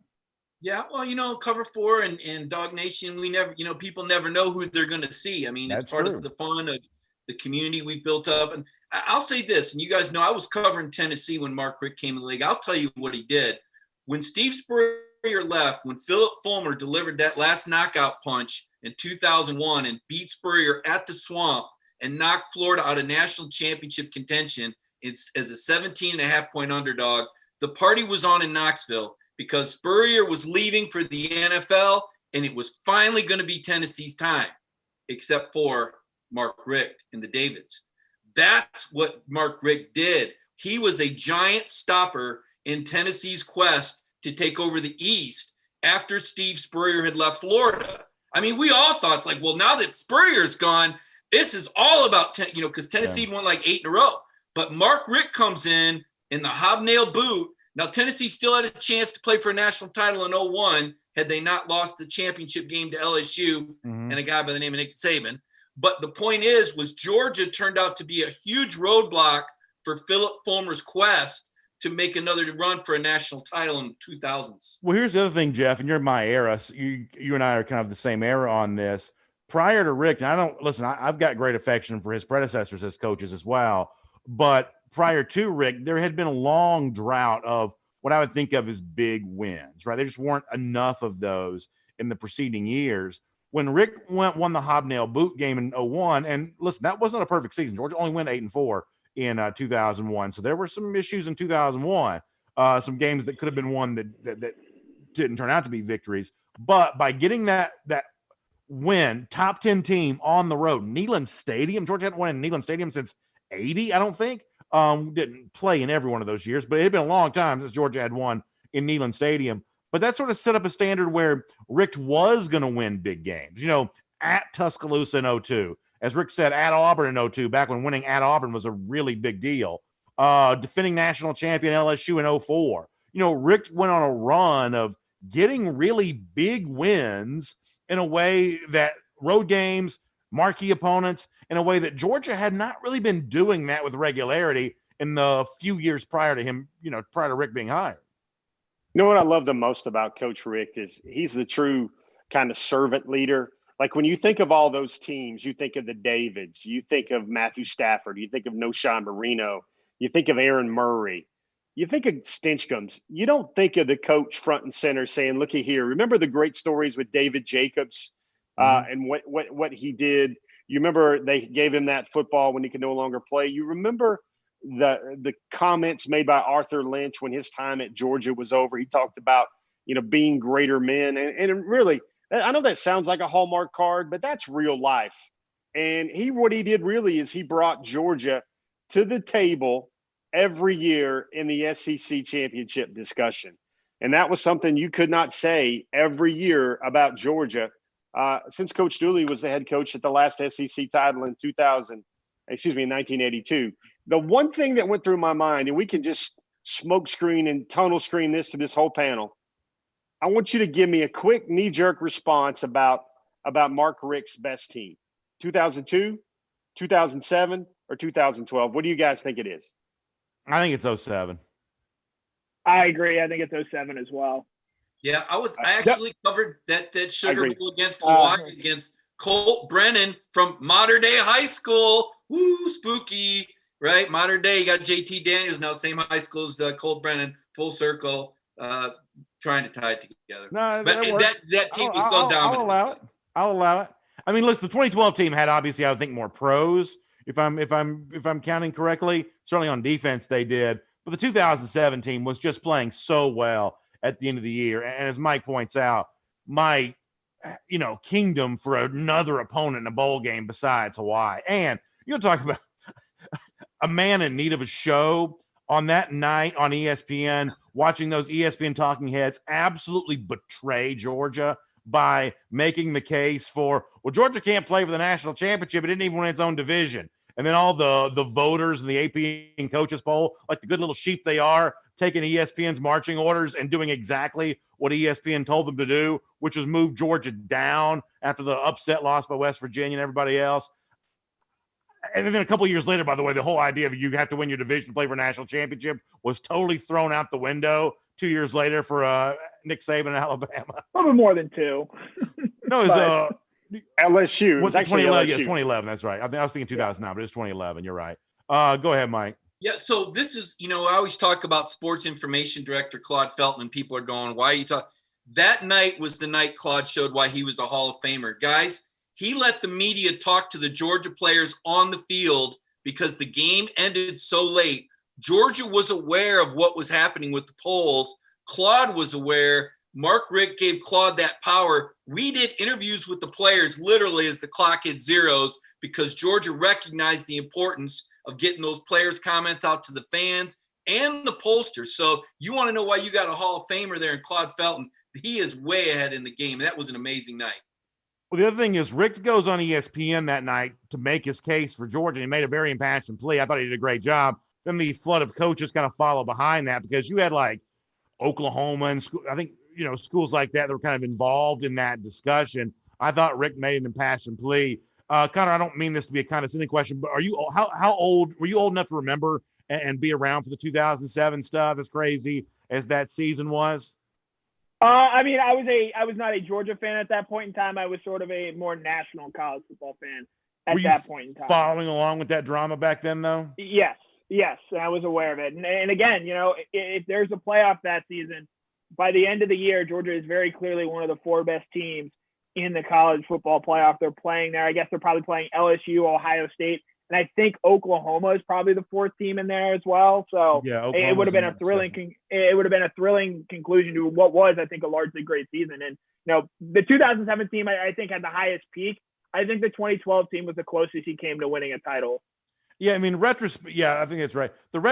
Yeah, well, Cover 4 and DawgNation, we never, people never know who they're going to see. I mean, it's part of the fun of the community we built up. And I'll say this, and you guys know I was covering Tennessee when Mark Richt came in the league. I'll tell you what he did. When Steve Spurrier left, when Philip Fulmer delivered that last knockout punch in 2001 and beat Spurrier at the Swamp and knocked Florida out of national championship contention as a 17.5-point underdog, the party was on in Knoxville because Spurrier was leaving for the NFL, and it was finally going to be Tennessee's time, except for Mark Richt and the Davids. That's what Mark Richt did. He was a giant stopper in Tennessee's quest to take over the East after Steve Spurrier had left Florida. I mean, we all thought, like, well, now that Spurrier's gone, this is all about, because Tennessee won like 8 in a row. But Mark Richt comes in the hobnail boot. Now, Tennessee still had a chance to play for a national title in 01 had they not lost the championship game to LSU and a guy by the name of Nick Saban. But the point was Georgia turned out to be a huge roadblock for Philip Fulmer's quest to make another run for a national title in the 2000s. Well, here's the other thing, Jeff, and you're my era. So you and I are kind of the same era on this. Prior to Rick, and I've got great affection for his predecessors as coaches as well. But prior to Rick, there had been a long drought of what I would think of as big wins, right? There just weren't enough of those in the preceding years. When Rick won the hobnail boot game in 01, and listen, that wasn't a perfect season. Georgia only went 8-4 in 2001. So there were some issues in 2001, some games that could have been won that didn't turn out to be victories. But by getting that win, top 10 team on the road, Neyland Stadium, Georgia hadn't won in Neyland Stadium since 80, I don't think. Didn't play in every one of those years, but it had been a long time since Georgia had won in Neyland Stadium. But that sort of set up a standard where Rick was going to win big games, at Tuscaloosa in 02. As Rick said, at Auburn in 02, back when winning at Auburn was a really big deal. Defending national champion LSU in 04. Rick went on a run of getting really big wins in a way that road games, marquee opponents, in a way that Georgia had not really been doing that with regularity in the few years prior to him, prior to Rick being hired. You know what I love the most about Coach Rick is he's the true kind of servant leader. Like when you think of all those teams, you think of the Davids, you think of Matthew Stafford, you think of Noshawn Marino, you think of Aaron Murray, you think of Stinchcombs. You don't think of the coach front and center saying, looky here. Remember the great stories with David Jacobs and what he did? You remember they gave him that football when he could no longer play. You remember the comments made by Arthur Lynch when his time at Georgia was over. He talked about, being greater men. And really, I know that sounds like a Hallmark card, but that's real life. And what he did really is he brought Georgia to the table every year in the SEC championship discussion. And that was something you could not say every year about Georgia since Coach Dooley was the head coach at the last SEC title in 1982. The one thing that went through my mind, and we can just smoke screen and tunnel screen this to this whole panel, I want you to give me a quick knee-jerk response about Mark Richt's best team. 2002, 2007, or 2012? What do you guys think it is? I think it's 07. I agree. I think it's 07 as well. Yeah, I actually covered that Sugar Bowl against Hawaii against Colt Brennan from Modern Day High School. Woo, spooky, right? Modern Day, you got JT Daniels now, same high school as Colt Brennan, full circle, trying to tie it together. No, but that team was so dominant. I'll allow it. I mean, listen, the 2012 team had obviously, I think, more pros. If I'm counting correctly, certainly on defense they did. But the 2007 team was just playing so well at the end of the year. And as Mike points out, my kingdom for another opponent in a bowl game besides Hawaii. And you'll talk about a man in need of a show on that night on ESPN, watching those ESPN talking heads absolutely betray Georgia by making the case for, well, Georgia can't play for the national championship. It didn't even win its own division. And then all the voters in the AP and coaches poll, like the good little sheep they are, taking ESPN's marching orders and doing exactly what ESPN told them to do, which was move Georgia down after the upset loss by West Virginia and everybody else. And then a couple of years later, by the way, the whole idea of you have to win your division to play for a national championship was totally thrown out the window 2 years later for Nick Saban in Alabama. Probably more than two. No, it was LSU. It was actually 2011. LSU. Yeah, 2011. That's right. I was thinking 2009, but it's 2011. You're right. Go ahead, Mike. Yeah, so this is, I always talk about sports information director Claude Felton, and people are going, why are you talking? That night was the night Claude showed why he was a Hall of Famer. Guys, he let the media talk to the Georgia players on the field because the game ended so late. Georgia was aware of what was happening with the polls. Claude was aware. Mark Richt gave Claude that power. We did interviews with the players literally as the clock hit zeros because Georgia recognized the importance of getting those players' comments out to the fans and the pollsters. So you want to know why you got a Hall of Famer there in Claude Felton. He is way ahead in the game. That was an amazing night. Well, the other thing is Rick goes on ESPN that night to make his case for Georgia. He made a very impassioned plea. I thought he did a great job. Then the flood of coaches kind of follow behind that because you had like Oklahoma and I think, schools like that were kind of involved in that discussion. I thought Rick made an impassioned plea. Connor, I don't mean this to be a condescending question, but how old were you old enough to remember and be around for the 2007 stuff, as crazy as that season was? I was not a Georgia fan at that point in time. I was sort of a more national college football fan at that point in time. Following along with that drama back then, though? Yes, and I was aware of it. And again, if there's a playoff that season, by the end of the year, Georgia is very clearly one of the four best teams in the college football playoff. They're playing there. I guess they're probably playing LSU, Ohio State, and I think Oklahoma is probably the fourth team in there as well. So yeah, it would have been a thrilling conclusion to what was, I think, a largely great season. And the 2007 team, I think, had the highest peak. I think the 2012 team was the closest he came to winning a title. Yeah, I mean, retrospect. Yeah, I think that's right.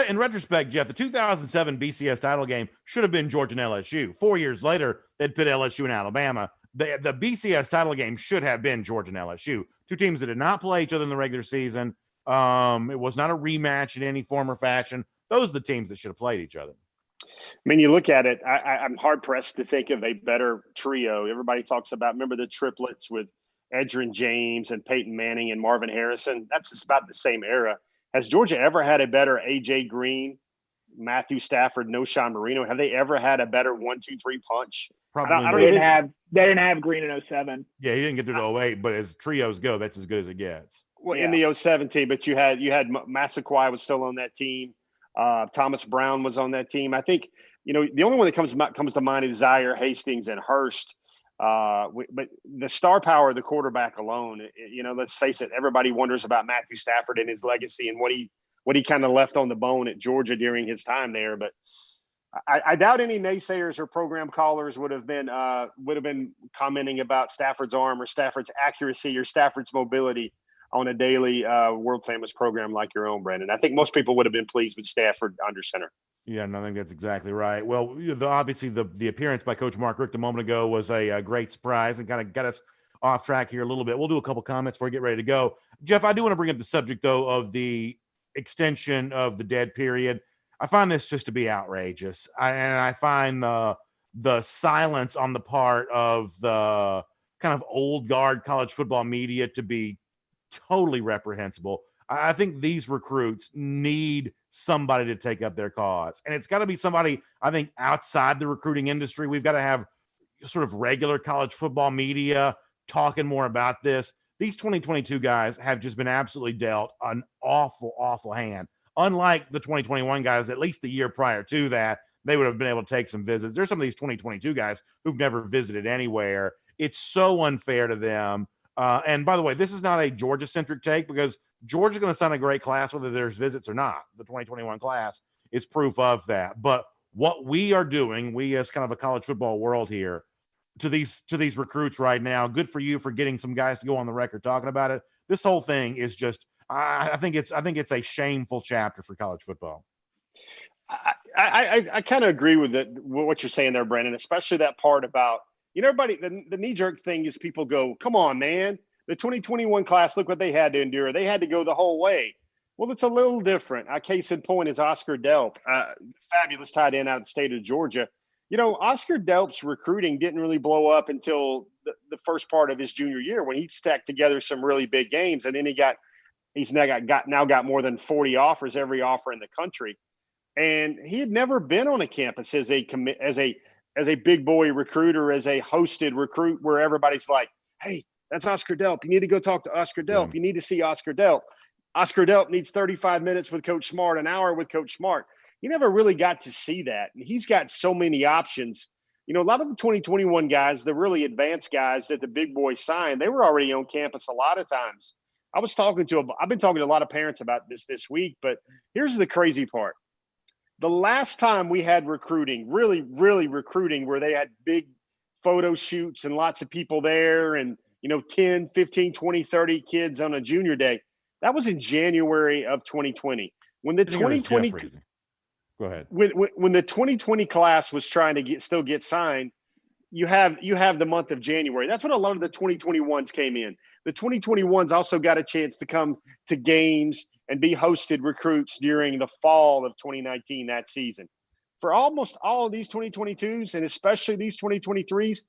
In retrospect, Jeff, the 2007 BCS title game should have been Georgia and LSU. 4 years later, they'd put LSU and Alabama. The BCS title game should have been Georgia and LSU, two teams that did not play each other in the regular season. It was not a rematch in any form or fashion. Those are the teams that should have played each other. I mean, you look at it, I'm hard-pressed to think of a better trio. Everybody talks about, remember the triplets with Edgerrin James and Peyton Manning and Marvin Harrison? That's just about the same era. Has Georgia ever had a better A.J. Green, Matthew Stafford, Noshawn Marino? Have they ever had a better 1-2-3 punch? Probably they didn't have Green in 07. Yeah, he didn't get through to 08, but as trios go, that's as good as it gets. Well, in the 07 team, but you had Massaquoi was still on that team. Thomas Brown was on that team. I think, the only one that comes to mind is Zaire, Hastings, and Hurst. But the star power of the quarterback alone, let's face it, everybody wonders about Matthew Stafford and his legacy and what he kind of left on the bone at Georgia during his time there. But I doubt any naysayers or program callers would have been commenting about Stafford's arm or Stafford's accuracy or Stafford's mobility on a daily world famous program like your own, Brandon. I think most people would have been pleased with Stafford under center. Yeah, no, I think that's exactly right. Well, obviously the appearance by Coach Mark Richt a moment ago was a great surprise and kind of got us off track here a little bit. We'll do a couple comments before we get ready to go. Jeff, I do want to bring up the subject, though, of the extension of the dead period. I find this just to be outrageous. And I find the silence on the part of the kind of old guard college football media to be totally reprehensible. I think these recruits need somebody to take up their cause. And it's got to be somebody, I think, outside the recruiting industry. We've got to have sort of regular college football media talking more about this. These 2022 guys have just been absolutely dealt an awful, awful hand. Unlike the 2021 guys, at least the year prior to that, they would have been able to take some visits. There's some of these 2022 guys who've never visited anywhere. It's so unfair to them. And by the way, this is not a Georgia-centric take because Georgia's going to sign a great class whether there's visits or not. The 2021 class is proof of that. But what we are doing, we as kind of a college football world here, to these recruits right now, good for you for getting some guys to go on the record talking about it. This whole thing is just, I think it's a shameful chapter for college football. I kind of agree with what you're saying there, Brandon, especially that part about, everybody, the knee-jerk thing is people go, come on, man, the 2021 class, look what they had to endure. They had to go the whole way. Well, it's a little different. A case in point is Oscar Delp, fabulous tight end out of the state of Georgia. Oscar Delp's recruiting didn't really blow up until the first part of his junior year when he stacked together some really big games. And then he's now got more than 40 offers, every offer in the country. And he had never been on a campus as a big boy recruiter, as a hosted recruit where everybody's like, hey, that's Oscar Delp. You need to go talk to Oscar Delp. You need to see Oscar Delp. Oscar Delp needs 35 minutes with Coach Smart, an hour with Coach Smart. He never really got to see that. And he's got so many options. A lot of the 2021 guys, the really advanced guys that the big boys signed, they were already on campus a lot of times. I've been talking to a lot of parents about this week, but here's the crazy part. The last time we had recruiting, really, really recruiting, where they had big photo shoots and lots of people there and, 10, 15, 20, 30 kids on a junior day, that was in January of 2020. When the 2020 Go ahead. When the 2020 class was trying to still get signed, you have the month of January. That's when a lot of the 2021s came in. The 2021s also got a chance to come to games and be hosted recruits during the fall of 2019, that season. For almost all of these 2022s, and especially these 2023s,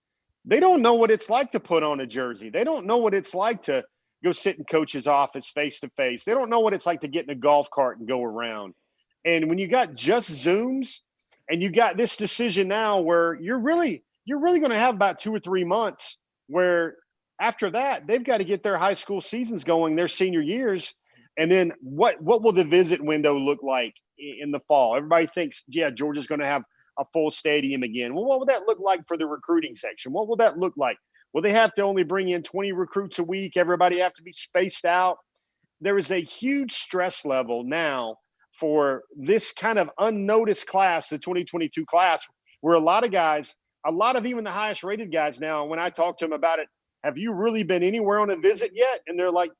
they don't know what it's like to put on a jersey. They don't know what it's like to go sit in coach's office face-to-face. They don't know what it's like to get in a golf cart and go around. And when you got just Zooms and you got this decision now where you're really going to have about 2 or 3 months where after that, they've got to get their high school seasons going, their senior years. And then what will the visit window look like in the fall? Everybody thinks, yeah, Georgia's going to have a full stadium again. Well, what will that look like for the recruiting section? What will that look like? Will they have to only bring in 20 recruits a week? Everybody have to be spaced out? There is a huge stress level now for this kind of unnoticed class, the 2022 class, where a lot of even the highest rated guys now, when I talk to them about it, have you really been anywhere on a visit yet? And they're like,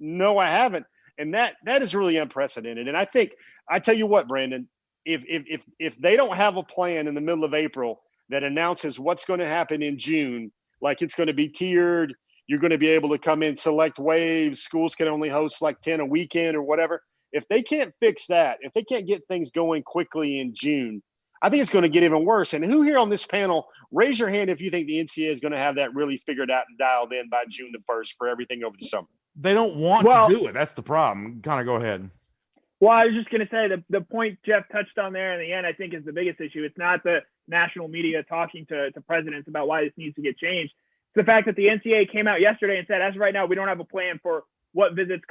no, I haven't. And that is really unprecedented. And I tell you what, Brandon, if they don't have a plan in the middle of April that announces what's going to happen in June, like it's going to be tiered, you're going to be able to come in select waves, schools can only host like 10 a weekend or whatever. If they can't fix that, if they can't get things going quickly in June, I think it's going to get even worse. And who here on this panel, raise your hand if you think the NCAA is going to have that really figured out and dialed in by June the 1st for everything over the summer. They don't want to do it. That's the problem. Connor, go ahead. Well, I was just going to say the point Jeff touched on there in the end, I think, is the biggest issue. It's not the national media talking to presidents about why this needs to get changed. It's the fact that the NCAA came out yesterday and said, as of right now, we don't have a plan for what visits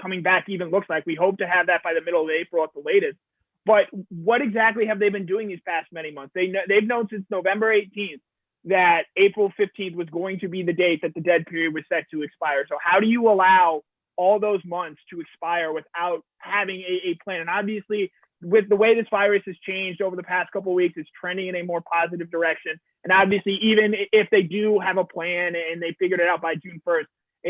coming back even looks like. We hope to have that by the middle of April at the latest. But what exactly have they been doing these past many months? They've known since November 18th that April 15th was going to be the date that the dead period was set to expire. So how do you allow all those months to expire without having a plan? And obviously, with the way this virus has changed over the past couple of weeks, it's trending in a more positive direction. And obviously, even if they do have a plan and they figured it out by June 1st,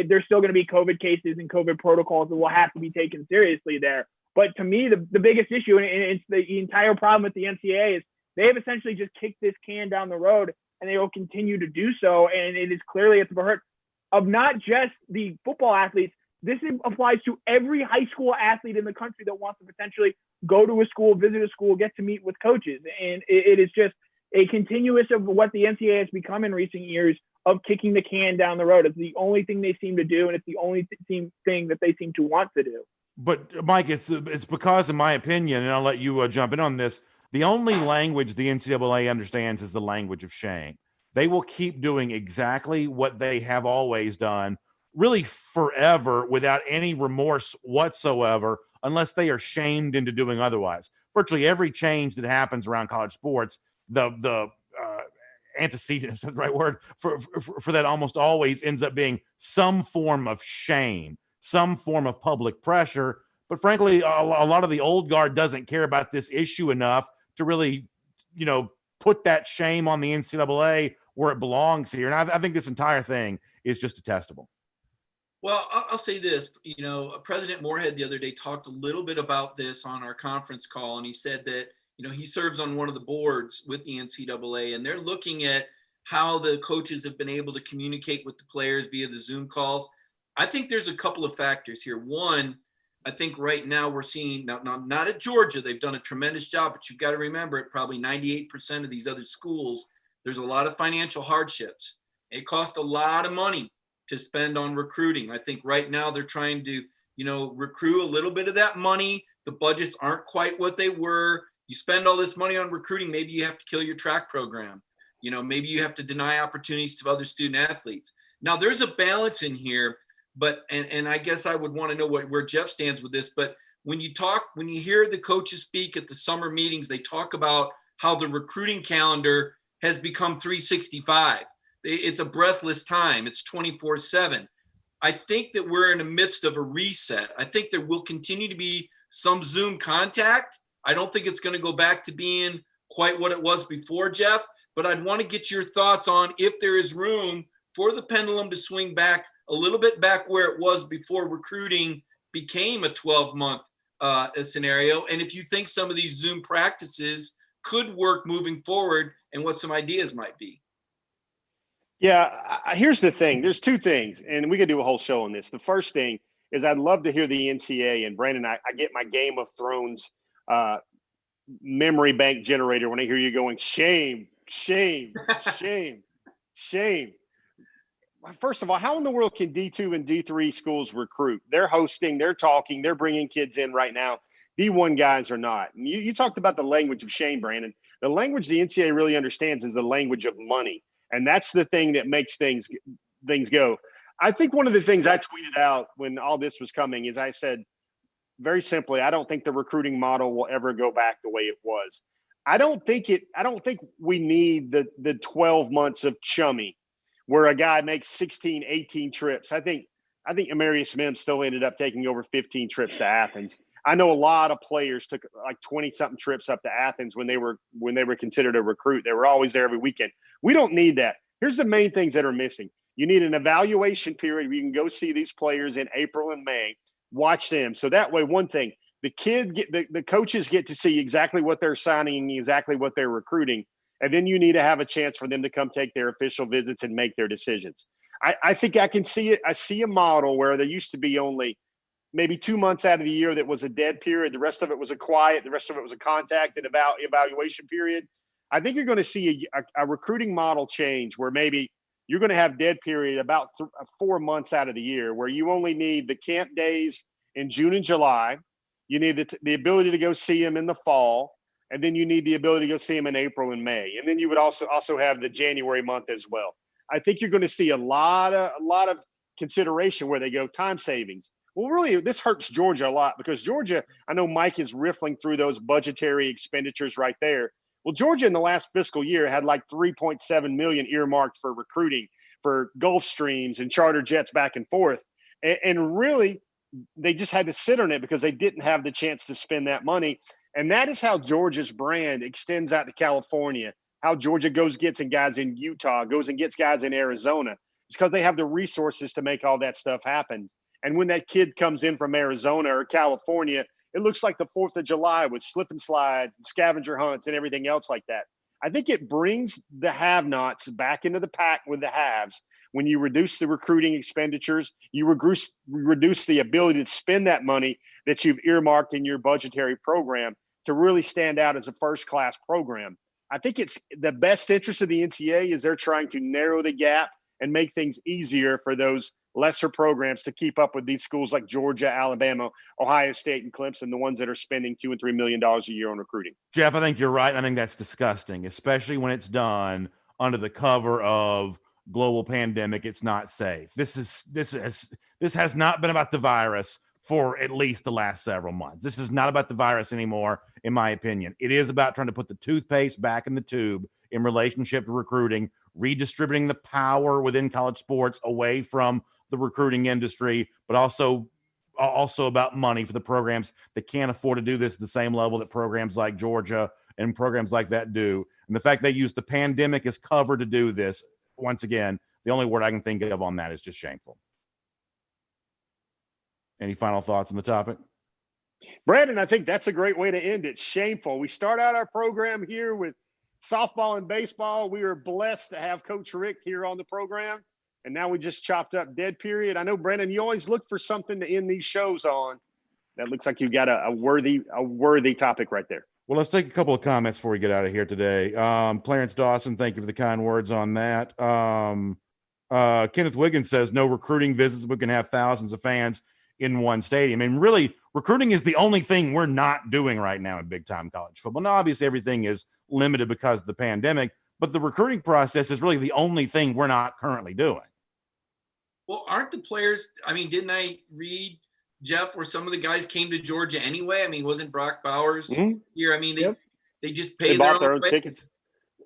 there's still going to be COVID cases and COVID protocols that will have to be taken seriously there. But to me, the biggest issue, and it's the entire problem with the NCAA, is they have essentially just kicked this can down the road, and they will continue to do so. And it is clearly at the hurt of not just the football athletes. This applies to every high school athlete in the country that wants to potentially go to a school, visit a school, get to meet with coaches. And it is just a continuous of what the NCAA has become in recent years of kicking the can down the road. It's the only thing they seem to do, and it's the only thing that they seem to want to do. But, Mike, it's because, in my opinion, and I'll let you jump in on this, the only language the NCAA understands is the language of shame. they will keep doing exactly what they have always done, really forever, without any remorse whatsoever, unless they are shamed into doing otherwise. Virtually every change that happens around college sports, the antecedent, is that the right word for that, almost always ends up being some form of shame, some form of public pressure. But frankly, a lot of the old guard doesn't care about this issue enough to really, put that shame on the NCAA where it belongs here. And I think this entire thing is just detestable. Well, I'll say this, President Moorhead the other day talked a little bit about this on our conference call, and he said that, he serves on one of the boards with the NCAA, and they're looking at how the coaches have been able to communicate with the players via the Zoom calls. I think there's a couple of factors here. One, I think right now we're seeing, not at Georgia, they've done a tremendous job, but you've got to remember it, probably 98% of these other schools, there's a lot of financial hardships. It costs a lot of money to spend on recruiting. I think right now they're trying to, recruit a little bit of that money. The budgets aren't quite what they were. You spend all this money on recruiting, maybe you have to kill your track program. Maybe you have to deny opportunities to other student athletes. Now there's a balance in here, but, and I guess I would want to know where Jeff stands with this, but when you hear the coaches speak at the summer meetings, they talk about how the recruiting calendar has become 365. It's a breathless time. It's 24/7. I think that we're in the midst of a reset. I think there will continue to be some Zoom contact. I don't think it's going to go back to being quite what it was before, Jeff, but I'd want to get your thoughts on if there is room for the pendulum to swing back a little bit back where it was before recruiting became a 12-month scenario. And if you think some of these Zoom practices could work moving forward and what some ideas might be. Yeah, here's the thing. There's two things, and we could do a whole show on this. The first thing is I'd love to hear the NCAA, and Brandon, I get my Game of Thrones memory bank generator when I hear you going, shame, shame, shame, shame. First of all, how in the world can D2 and D3 schools recruit? They're hosting, they're talking, they're bringing kids in right now. D1 guys are not. And you talked about the language of shame, Brandon. The language the NCAA really understands is the language of money. And that's the thing that makes things go. I think one of the things I tweeted out when all this was coming is I said, very simply, I don't think the recruiting model will ever go back the way it was. I don't think we need the 12 months of chummy where a guy makes 16, 18 trips. I think Amarius Mims still ended up taking over 15 trips to Athens. I know a lot of players took like 20-something trips up to Athens when they were considered a recruit. They were always there every weekend. We don't need that. Here's the main things that are missing. You need an evaluation period where you can go see these players in April and May, watch them. So that way, one thing, the coaches get to see exactly what they're signing and exactly what they're recruiting. And then you need to have a chance for them to come take their official visits and make their decisions. I think I can see it. I see a model where there used to be only maybe 2 months out of the year that was a dead period. The rest of it was a quiet. The rest of it was a contact and evaluation period. I think you're going to see a recruiting model change where maybe you're going to have dead period about 4 months out of the year where you only need the camp days in June and July. You need the ability to go see them in the fall. And then you need the ability to go see them in April and May. And then you would also have the January month as well. I think you're going to see a lot of consideration where they go time savings. Well, really, this hurts Georgia a lot because Georgia, I know Mike is riffling through those budgetary expenditures right there. Well, Georgia in the last fiscal year had like $3.7 million earmarked for recruiting, for Gulf Streams and charter jets back and forth. And really, they just had to sit on it because they didn't have the chance to spend that money. And that is how Georgia's brand extends out to California, how Georgia gets guys in Utah, goes and gets guys in Arizona. It's because they have the resources to make all that stuff happen. And when that kid comes in from Arizona or California, it looks like the 4th of July with slip and slides and scavenger hunts and everything else like that. I think it brings the have-nots back into the pack with the haves. When you reduce the recruiting expenditures, you reduce the ability to spend that money that you've earmarked in your budgetary program to really stand out as a first-class program. I think it's the best interest of the NCAA is they're trying to narrow the gap and make things easier for those lesser programs to keep up with these schools like Georgia, Alabama, Ohio State, and Clemson, the ones that are spending $2 and $3 million a year on recruiting. Jeff, I think you're right. I think that's disgusting, especially when it's done under the cover of global pandemic. It's not safe. This has not been about the virus for at least the last several months. This is not about the virus anymore, in my opinion. It is about trying to put the toothpaste back in the tube in relationship to recruiting, redistributing the power within college sports away from the recruiting industry, but also about money for the programs that can't afford to do this at the same level that programs like Georgia and programs like that do. And the fact they use the pandemic as cover to do this, once again, the only word I can think of on that is just shameful. Any final thoughts on the topic? Brandon, I think that's a great way to end it. Shameful. We start out our program here with softball and baseball. We are blessed to have Coach Richt here on the program. And now we just chopped up dead period. I know, Brandon, you always look for something to end these shows on. That looks like you've got a worthy topic right there. Well, let's take a couple of comments before we get out of here today. Clarence Dawson, thank you for the kind words on that. Kenneth Wiggins says, no recruiting visits. We can have thousands of fans in one stadium. And really, recruiting is the only thing we're not doing right now in big-time college football. Now, obviously, everything is limited because of the pandemic, but the recruiting process is really the only thing we're not currently doing. Well, aren't the players – I mean, didn't I read, Jeff, where some of the guys came to Georgia anyway? I mean, wasn't Brock Bowers here? I mean, they just paid their own tickets.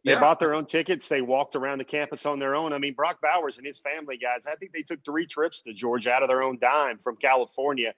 They Yeah. bought their own tickets. They walked around the campus on their own. I mean, Brock Bowers and his family, guys, I think they took 3 trips to Georgia out of their own dime from California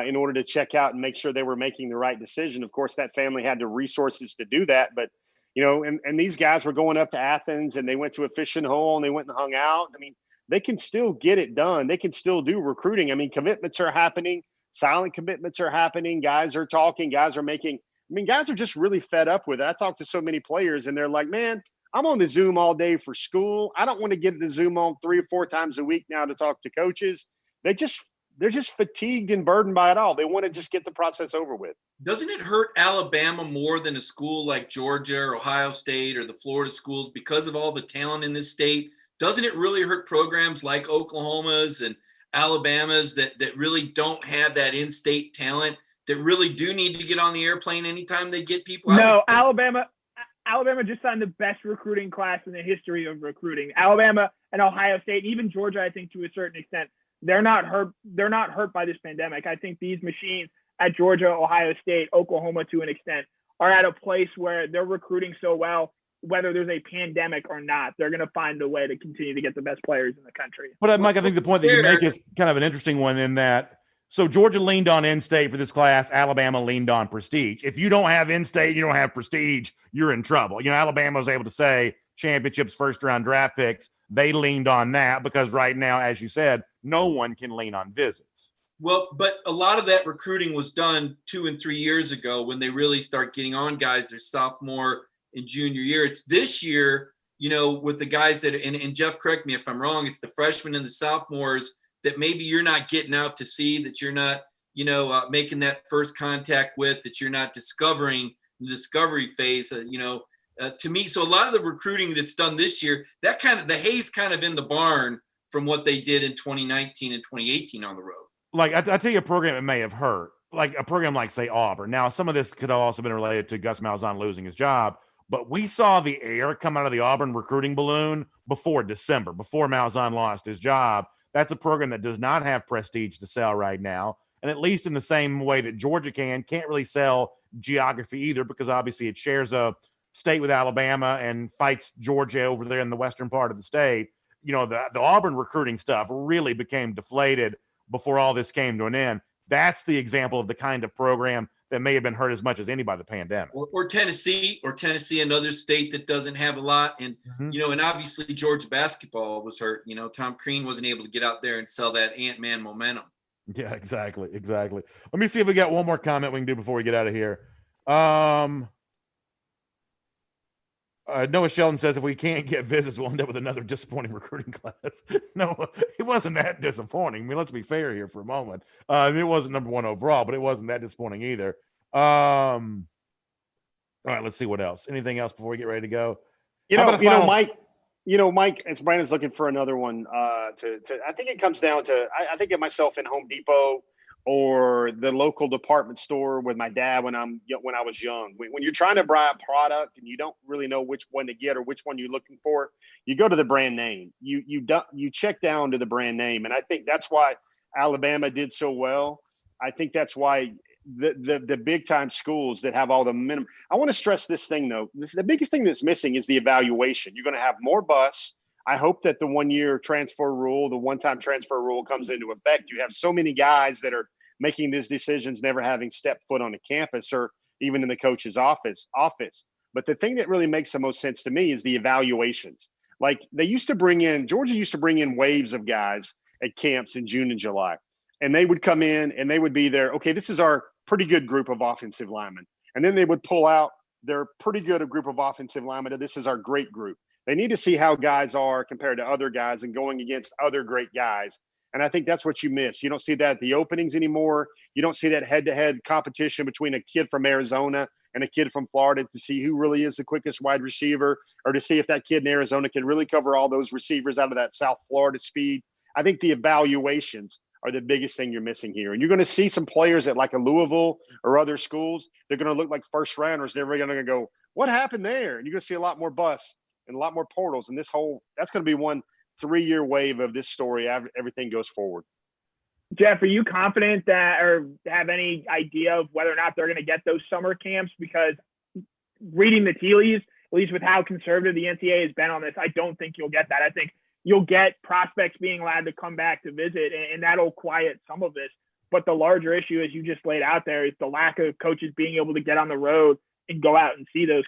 in order to check out and make sure they were making the right decision. Of course, that family had the resources to do that. But, you know, and these guys were going up to Athens and they went to a fishing hole and they went and hung out. I mean, they can still get it done. They can still do recruiting. I mean, commitments are happening. Silent commitments are happening. Guys are talking. Guys are making – I mean, guys are just really fed up with it. I talk to so many players and they're like, man, I'm on the Zoom all day for school. I don't want to get the Zoom on 3 or 4 times a week now to talk to coaches. They're just fatigued and burdened by it all. They want to just get the process over with. Doesn't it hurt Alabama more than a school like Georgia or Ohio State or the Florida schools because of all the talent in this state? Doesn't it really hurt programs like Oklahoma's and Alabama's that really don't have that in-state talent that really do need to get on the airplane anytime they get people out? No, Alabama just signed the best recruiting class in the history of recruiting. Alabama and Ohio State, and even Georgia, I think to a certain extent, they're not hurt. They're not hurt by this pandemic. I think these machines at Georgia, Ohio State, Oklahoma, to an extent, are at a place where they're recruiting so well, whether there's a pandemic or not, they're going to find a way to continue to get the best players in the country. But Mike, I think the point that you make is kind of an interesting one in that. So Georgia leaned on in-state for this class. Alabama leaned on prestige. If you don't have in-state, you don't have prestige, you're in trouble. You know, Alabama was able to say championships, first-round draft picks. They leaned on that because right now, as you said, no one can lean on visits. Well, but a lot of that recruiting was done 2 and 3 years ago when they really start getting on guys their sophomore and junior year. It's this year, you know, with the guys that, and Jeff, correct me if I'm wrong, it's the freshmen and the sophomores that maybe you're not getting out to see, that you're not, you know, making that first contact with, that you're not discovering the discovery phase, to me. So a lot of the recruiting that's done this year, that kind of, the hay's kind of in the barn from what they did in 2019 and 2018 on the road. Like I tell you, a program it may have hurt, like a program like, say, Auburn. Now, some of this could have also been related to Gus Malzahn losing his job, but we saw the air come out of the Auburn recruiting balloon before December, before Malzahn lost his job. That's a program that does not have prestige to sell right now. And at least in the same way that Georgia can't really sell geography either, because obviously it shares a state with Alabama and fights Georgia over there in the western part of the state. You know, the Auburn recruiting stuff really became deflated before all this came to an end. That's the example of the kind of program that may have been hurt as much as any by the pandemic. Or Tennessee, another state that doesn't have a lot. And, you know, and obviously Georgia basketball was hurt. You know, Tom Crean wasn't able to get out there and sell that Ant-Man momentum. Yeah, exactly. Let me see if we got one more comment we can do before we get out of here. Noah Sheldon says if we can't get visits, we'll end up with another disappointing recruiting class. No, it wasn't that disappointing. I mean, let's be fair here for a moment. It wasn't number 1 overall, but it wasn't that disappointing either. All right, let's see what else. Anything else before we get ready to go? Mike, as Brandon's looking for another one, I think it comes down to I think of myself in Home Depot or the local department store with my dad when I was young. When you're trying to buy a product and you don't really know which one to get or which one you're looking for, you go to the brand name. You check down to the brand name, and I think that's why Alabama did so well. I think that's why the big time schools that have all the minimum. I want to stress this thing though. The biggest thing that's missing is the evaluation. You're going to have more busts. I hope that the 1 year transfer rule, the one-time transfer rule comes into effect. You have so many guys that are making these decisions, never having stepped foot on a campus or even in the coach's office. But the thing that really makes the most sense to me is the evaluations. Like Georgia used to bring in waves of guys at camps in June and July. And they would come in and they would be there. Okay, this is our pretty good group of offensive linemen. And then they would pull out their pretty good group of offensive linemen. And this is our great group. They need to see how guys are compared to other guys and going against other great guys. And I think that's what you miss. You don't see that at the openings anymore. You don't see that head-to-head competition between a kid from Arizona and a kid from Florida to see who really is the quickest wide receiver, or to see if that kid in Arizona can really cover all those receivers out of that South Florida speed. I think the evaluations are the biggest thing you're missing here. And you're going to see some players at like a Louisville or other schools. They're going to look like first rounders. They're going to go, what happened there? And you're going to see a lot more busts and a lot more portals. And that's going to be one 3-year wave of this story. Everything goes forward. Jeff, are you confident that, or have any idea of whether or not they're going to get those summer camps? Because reading the tea leaves, at least with how conservative the NCAA has been on this, I don't think you'll get that. I think you'll get prospects being allowed to come back to visit, and that'll quiet some of this. But the larger issue, as you just laid out there, is the lack of coaches being able to get on the road and go out and see those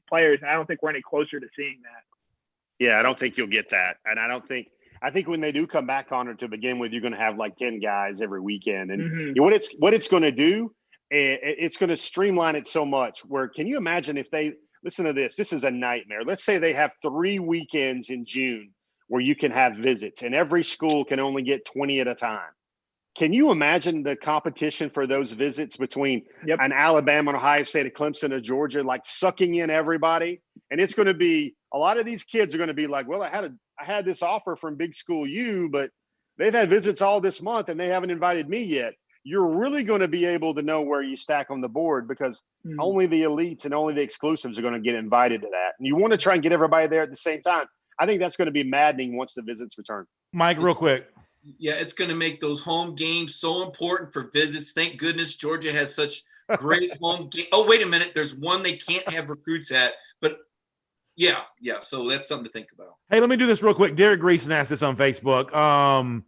players. And I don't think we're any closer to seeing that. Yeah, I don't think you'll get that. And I think when they do come back on it to begin with, you're going to have like 10 guys every weekend. And what it's going to do, it's going to streamline it so much where, can you imagine if they listen to this? This is a nightmare. Let's say they have 3 weekends in June where you can have visits and every school can only get 20 at a time. Can you imagine the competition for those visits between an Alabama, an Ohio State, a Clemson, a Georgia, like sucking in everybody? And it's going to be, a lot of these kids are going to be like, well, I had this offer from Big School U, but they've had visits all this month and they haven't invited me yet. You're really going to be able to know where you stack on the board because only the elites and only the exclusives are going to get invited to that. And you want to try and get everybody there at the same time. I think that's going to be maddening once the visits return. Mike, real quick. Yeah, it's going to make those home games so important for visits. Thank goodness Georgia has such great home game. Oh, wait a minute. There's one they can't have recruits at. But, yeah. So that's something to think about. Hey, let me do this real quick. Derek Greason asked this on Facebook.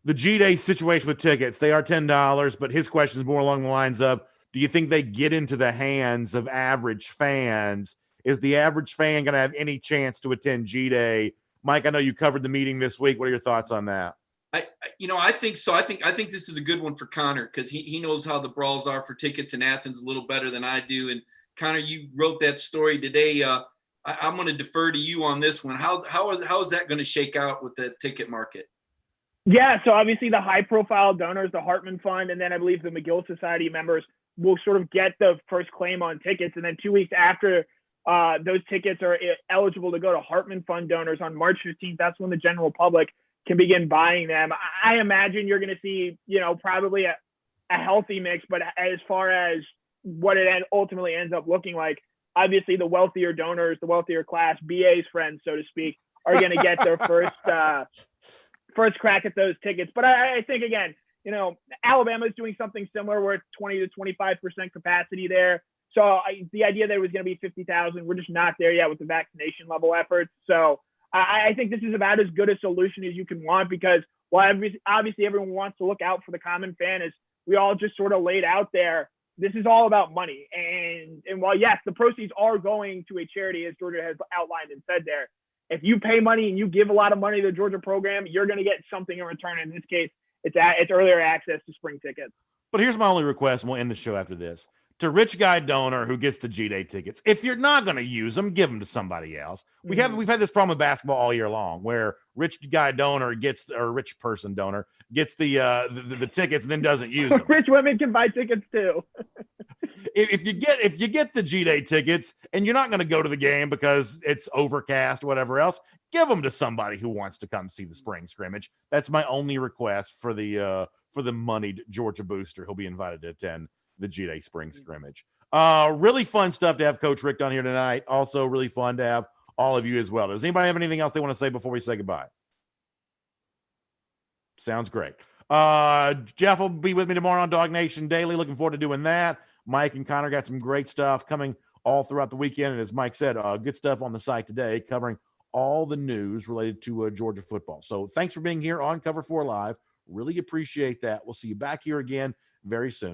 The G-Day situation with tickets, they are $10, but his question is more along the lines of, do you think they get into the hands of average fans? Is the average fan going to have any chance to attend G-Day? Mike, I know you covered the meeting this week. What are your thoughts on that? I think so. I think this is a good one for Connor because he knows how the brawls are for tickets in Athens a little better than I do. And Connor, you wrote that story today. I'm going to defer to you on this one. How is that going to shake out with the ticket market? Yeah, so obviously the high-profile donors, the Hartman Fund, and then I believe the McGill Society members will sort of get the first claim on tickets. And then 2 weeks after those tickets are eligible to go to Hartman Fund donors on March 15th, that's when the general public can begin buying them. I imagine you're going to see, probably a healthy mix, but as far as what it ultimately ends up looking like, obviously the wealthier donors, the wealthier class, BA's friends, so to speak, are going to get their first crack at those tickets. But I think, again, Alabama is doing something similar where it's 20 to 25% capacity there. So the idea that it was going to be 50,000, we're just not there yet with the vaccination level efforts. So I think this is about as good a solution as you can want because while obviously everyone wants to look out for the common fan, as we all just sort of laid out there, this is all about money. And while, yes, the proceeds are going to a charity, as Georgia has outlined and said there, if you pay money and you give a lot of money to the Georgia program, you're going to get something in return. In this case, it's earlier access to spring tickets. But here's my only request, and we'll end the show after this. To rich guy donor who gets the G-Day tickets, if you're not going to use them, give them to somebody else. We've had this problem with basketball all year long, where rich guy donor or rich person donor gets the tickets and then doesn't use them. Rich women can buy tickets too. If you get the G-Day tickets and you're not going to go to the game because it's overcast or whatever else, give them to somebody who wants to come see the spring scrimmage. That's my only request for the for the moneyed Georgia booster. He'll be invited to attend the G-Day spring scrimmage. Really fun stuff to have Coach Rick on here tonight. Also really fun to have all of you as well. Does anybody have anything else they want to say before we say goodbye? Sounds great. Jeff will be with me tomorrow on DawgNation Daily. Looking forward to doing that. Mike and Connor got some great stuff coming all throughout the weekend. And as Mike said, good stuff on the site today covering all the news related to Georgia football. So thanks for being here on Cover 4 Live. Really appreciate that. We'll see you back here again very soon.